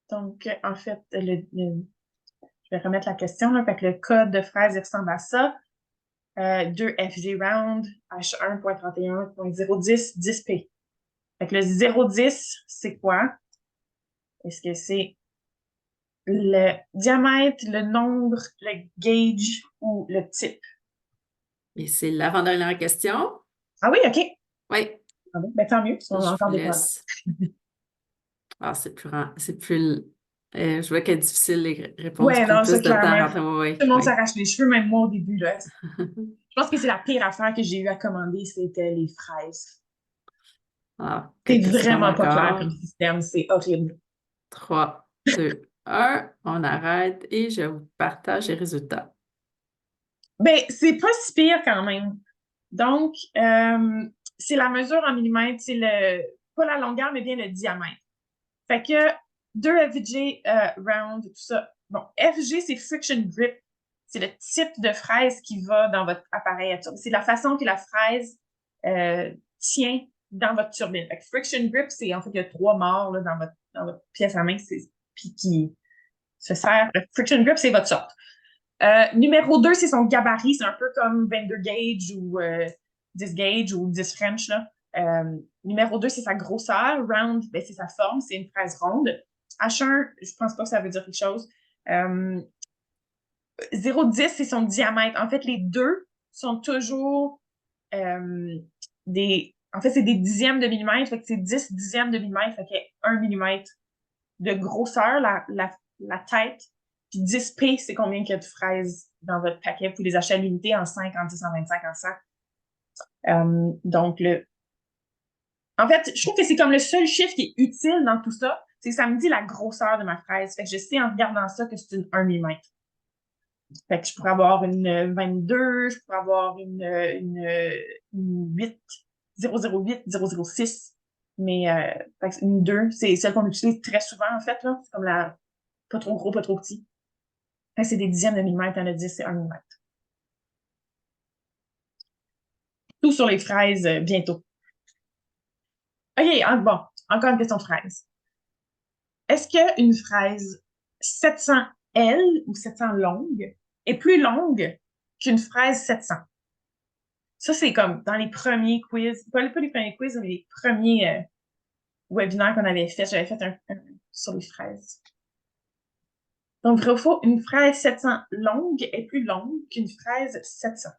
Donc, en fait, je vais remettre la question. Là, fait que le code de fraise ressemble à ça. 2FG round, H1.31.010, 10P. Fait que le 0,10, c'est quoi? Est-ce que c'est le diamètre, le nombre, le gauge ou le type? Et c'est l'avant-dernière question. Ah oui, OK. Oui. Ah bon, ben, tant mieux, parce qu'on a Je encore vous des problèmes. laisse. Ah, c'est plus. Je vois qu'elle est difficile, les réponses Ouais, prennent non, ça, plus de temps à clairement. rentrer. Oui, Tout le monde oui. s'arrache les cheveux, même moi au début, là. Je pense que c'est la pire affaire que j'ai eu à commander, c'était les fraises. Ah, C'est quelques secondes vraiment pas clair encore. comme système, c'est horrible. 3, 2, 1. On arrête et je vous partage les résultats. Ben, c'est pas si pire quand même. Donc, c'est la mesure en millimètres, c'est pas la longueur, mais bien le diamètre. Fait que 2FG round, tout ça. Bon, FG, c'est friction grip. C'est le type de fraise qui va dans votre appareil à turbine. C'est la façon que la fraise tient dans votre turbine. Fait que friction grip, c'est en fait, il y a 3 morts là, dans votre pièce à main, puis qui se sert. Friction grip, c'est votre sorte. Numéro 2, c'est son gabarit. C'est un peu comme 22 gauge ou 10 gauge ou 10 French. Là. Numéro 2, c'est sa grosseur. Round, ben, c'est sa forme. C'est une fraise ronde. H1, je pense pas que ça veut dire quelque chose. 0,10, c'est son diamètre. En fait, les deux sont toujours En fait, c'est des dixièmes de millimètre. Fait que c'est 10 dixièmes de millimètre. Fait qu'il y a 1 millimètre de grosseur, la tête. Puis 10P, c'est combien qu'il y a de fraises dans votre paquet. Vous pouvez les acheter à l'unité en 5, en 10, en 25, en 100. Donc, en fait, je trouve que c'est comme le seul chiffre qui est utile dans tout ça. C'est que ça me dit la grosseur de ma fraise. Fait que je sais en regardant ça que c'est une 1 mm. Fait que je pourrais avoir une 22, je pourrais avoir une 8, 008, 006. Mais fait que une 2, c'est celle qu'on utilise très souvent, en fait. Là. C'est comme la pas trop gros, pas trop petit. Fait que c'est des dixièmes de millimètre, le 10, c'est 1 mm. Tout sur les fraises bientôt. OK, bon, encore une question de fraise. Est-ce qu'une fraise 700L ou 700 longue est plus longue qu'une fraise 700? Ça, c'est comme dans les premiers quiz, pas les premiers quiz, mais les premiers webinaires qu'on avait fait. J'avais fait un sur les fraises. Donc, vrai ou faux, une fraise 700 longue est plus longue qu'une fraise 700.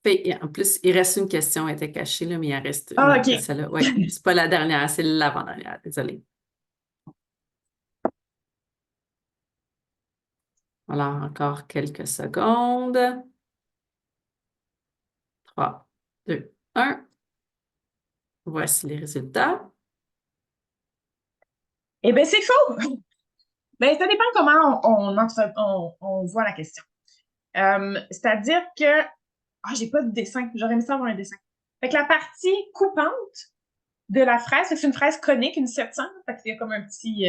Et en plus, il reste une question, elle était cachée, là, mais il en reste une Ah, après OK. celle-là. Oui, c'est pas la dernière, c'est l'avant-dernière. Désolée. Alors, encore quelques secondes. 3, 2, 1. Voici les résultats. Eh bien, c'est faux! Ben, ça dépend comment on voit la question. C'est-à-dire que j'ai pas de dessin. J'aurais aimé ça avoir un dessin. Fait que la partie coupante de la fraise, c'est une fraise conique, une 700. Fait qu'il y a comme un petit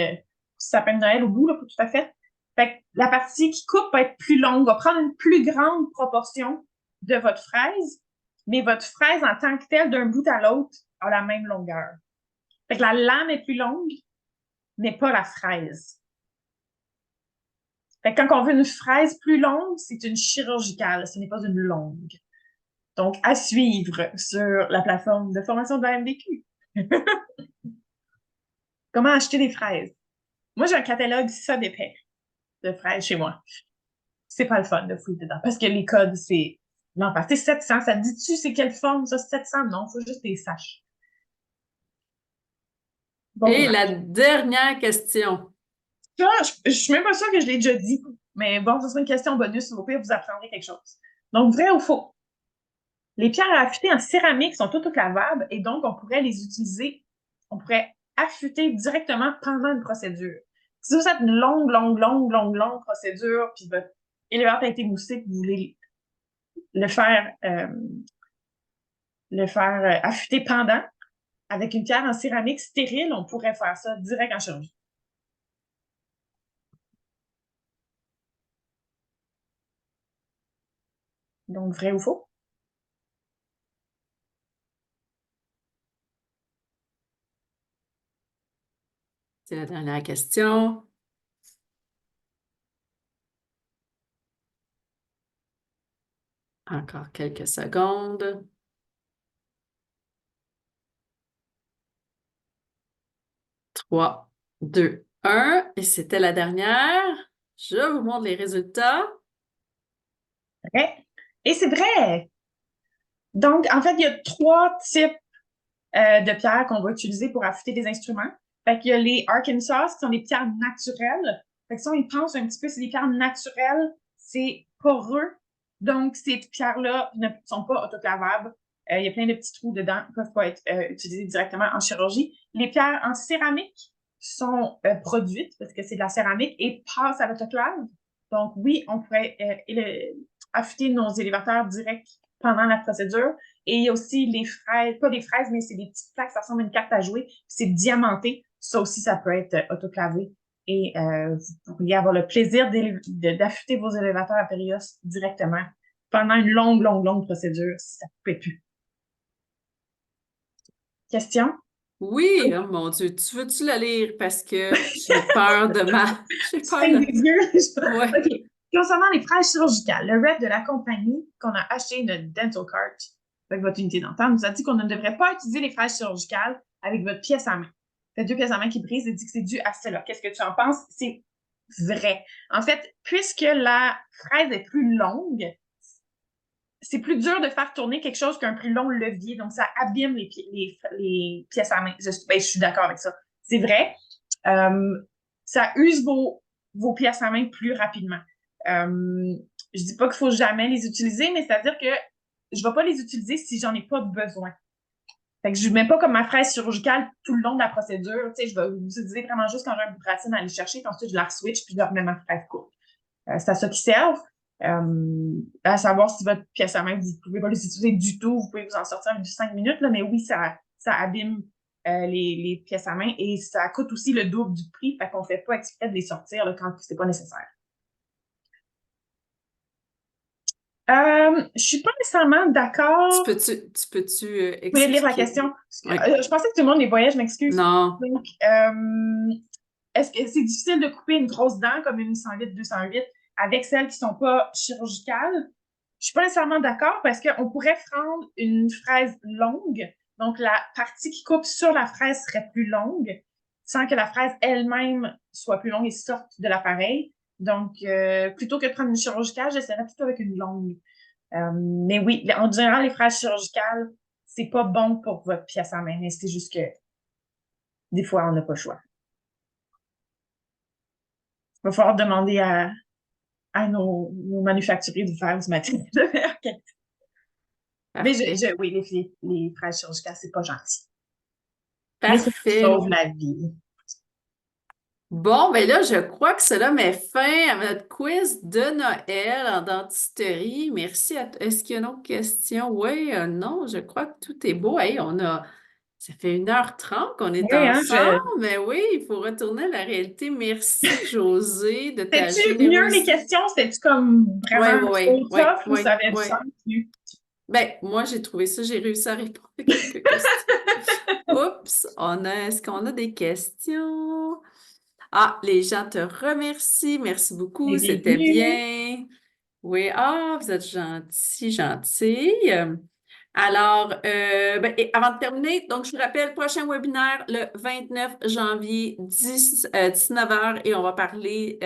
sapin de Noël au bout, là, pour tout à fait. Fait que la partie qui coupe va être plus longue, va prendre une plus grande proportion de votre fraise, mais votre fraise en tant que telle, d'un bout à l'autre, a la même longueur. Fait que la lame est plus longue, mais pas la fraise. Fait que quand on veut une fraise plus longue, c'est une chirurgicale, ce n'est pas une longue. Donc, à suivre sur la plateforme de formation de la MDQ. Comment acheter des fraises? Moi, j'ai un catalogue ça d'épais de fraises chez moi. C'est pas le fun de fouiller dedans parce que les codes, c'est Non, parce que 700, ça te dit-tu c'est quelle forme, ça, 700? Non, il faut juste que tu les saches. Bon Et la courage. dernière question. Ça, je suis même pas sûre que je l'ai déjà dit, mais bon, ce sera une question bonus. Au pire, vous apprendrez quelque chose. Donc, vrai ou faux? Les pierres à affûter en céramique sont autoclavables et donc on pourrait les utiliser, on pourrait affûter directement pendant une procédure. Si vous faites une longue procédure, puis votre élévateur a été moussé, puis vous voulez le faire, affûter pendant, avec une pierre en céramique stérile, on pourrait faire ça direct en chirurgie. Donc, vrai ou faux? C'est la dernière question. Encore quelques secondes. 3, 2, 1. Et c'était la dernière. Je vous montre les résultats. Vrai. Et c'est vrai! Donc, en fait, il y a trois types de pierres qu'on va utiliser pour affûter des instruments. Fait qu'il y a les Arkansas, qui sont des pierres naturelles. Fait que si on y pense un petit peu, c'est des pierres naturelles, c'est poreux. Donc, ces pierres-là ne sont pas autoclavables. Il y a plein de petits trous dedans qui ne peuvent pas être utilisés directement en chirurgie. Les pierres en céramique sont produites parce que c'est de la céramique et passent à l'autoclave. Donc, oui, on pourrait affûter nos élévateurs directs pendant la procédure. Et il y a aussi les fraises, pas des fraises, mais c'est des petites plaques, ça ressemble à une carte à jouer. C'est diamanté. Ça aussi, ça peut être autoclavé. Et vous pourriez avoir le plaisir d'affûter vos élévateurs à Périos directement pendant une longue procédure si ça ne peut plus. Question? Oui, oh mon Dieu, tu veux-tu la lire? Parce que j'ai peur de ma... J'ai Tu peur saignes de... des yeux. Ouais. OK. Concernant les fraises chirurgicales, le rep de la compagnie qu'on a acheté notre dental cart avec votre unité dentaire nous a dit qu'on ne devrait pas utiliser les fraises chirurgicales avec votre pièce à main. Fait deux pièces à main qui brisent et dit que c'est dû à cela. Qu'est-ce que tu en penses? C'est vrai. En fait, puisque la fraise est plus longue, c'est plus dur de faire tourner quelque chose qu'un plus long levier. Donc, ça abîme les pièces à main. Je suis d'accord avec ça. C'est vrai. Ça use vos pièces à main plus rapidement. Je dis pas qu'il faut jamais les utiliser, mais c'est-à-dire que je vais pas les utiliser si j'en ai pas besoin. Fait que je mets pas comme ma fraise chirurgicale tout le long de la procédure. Tu sais, je vais l'utiliser vraiment juste quand j'ai un bout de racine à aller chercher, puis ensuite je la switch puis je remets ma fraise courte. C'est à ça qu'ils servent. À savoir si votre pièce à main, vous pouvez pas les utiliser du tout, vous pouvez vous en sortir en 5 minutes, là, mais oui, ça abîme les pièces à main et ça coûte aussi le double du prix, fait qu'on fait pas exprès de les sortir là, quand c'est pas nécessaire. Je suis pas nécessairement d'accord. Tu peux-tu Vous pouvez lire la expliquer? question. Oui. Je pensais que tout le monde les voyait, je m'excuse. Non. Donc, est-ce que c'est difficile de couper une grosse dent comme une 108, 208 avec celles qui sont pas chirurgicales? Je suis pas nécessairement d'accord parce qu'on pourrait prendre une fraise longue, donc la partie qui coupe sur la fraise serait plus longue, sans que la fraise elle-même soit plus longue et sorte de l'appareil. Donc, plutôt que de prendre une chirurgicale, j'essaierais plutôt avec une longue. Mais oui, en général, les fraises chirurgicales, c'est pas bon pour votre pièce à main, mais c'est juste que des fois, on n'a pas le choix. Il va falloir demander à nos manufacturiers de faire du matériel de meilleure qualité. Mais Parfait. oui, les fraises chirurgicales, c'est pas gentil. Mais ça Parfait. sauve la vie. Bon, ben là, je crois que cela met fin à notre quiz de Noël en dentisterie. Merci à Est-ce qu'il y a une autre question? Oui, non, je crois que tout est beau. Hey, ça fait 1h30 qu'on est Oui, hein, ensemble, mais oui, il faut retourner à la réalité. Merci, José, de ta C'était-tu mieux les générosité. questions? C'était-tu comme Oui, vraiment oui, trop oui, tough ou oui, ça avait du oui. sens? Ben, moi, j'ai trouvé ça, j'ai réussi à répondre à quelques questions. Oups, est-ce qu'on a des questions? Ah, les gens te remercient. Merci beaucoup, Les c'était bienvenus. bien. Oui, vous êtes gentil, gentil. Alors, ben, et avant de terminer, donc je vous rappelle, prochain webinaire le 29 janvier, 19 h, et on va parler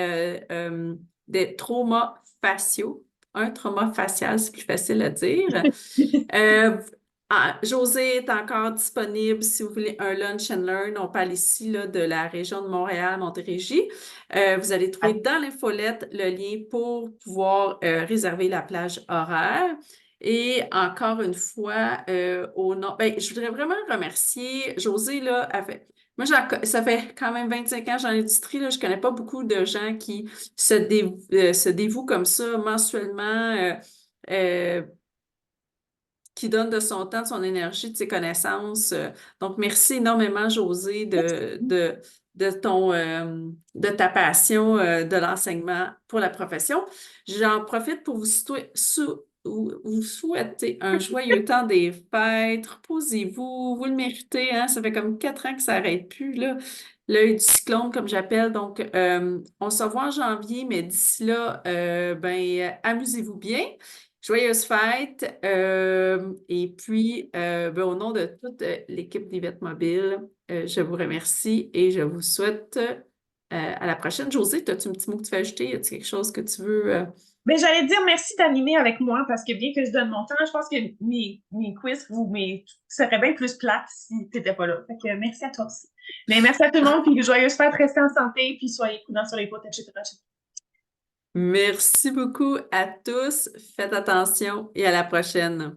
des traumas faciaux. un trauma facial, c'est plus facile à dire. Euh, José est encore disponible si vous voulez un lunch and learn. On parle ici là, de la région de Montréal, Montérégie. Vous allez trouver dans l'infolette le lien pour pouvoir réserver la plage horaire. Et encore une fois, au nom, ben, je voudrais vraiment remercier José, là, moi, ça fait quand même 25 ans dans l'industrie, là, je connais pas beaucoup de gens qui se dévouent comme ça mensuellement. Euh, qui donne de son temps, de son énergie, de ses connaissances. Donc, merci énormément, José, de ta passion de l'enseignement pour la profession. J'en profite pour vous souhaiter un joyeux temps des fêtes. Reposez-vous, vous le méritez, hein? Ça fait comme 4 ans que ça n'arrête plus, là. L'œil du cyclone, comme j'appelle. Donc, on se revoit en janvier, mais d'ici là, amusez-vous bien. Joyeuses fêtes. Et puis, ben, au nom de toute l'équipe d'Yvette Mobile, je vous remercie et je vous souhaite à la prochaine. Josée, as-tu un petit mot que tu veux ajouter? Y a-t-il quelque chose que tu veux? Mais j'allais dire merci d'animer avec moi parce que bien que je donne mon temps, je pense que mes quiz ou mes seraient bien plus plates si tu n'étais pas là. Fait que merci à toi aussi. Mais merci à tout le monde, puis joyeuse fête, restez en santé, puis soyez prudents sur les routes, etc. Merci beaucoup à tous. Faites attention et à la prochaine.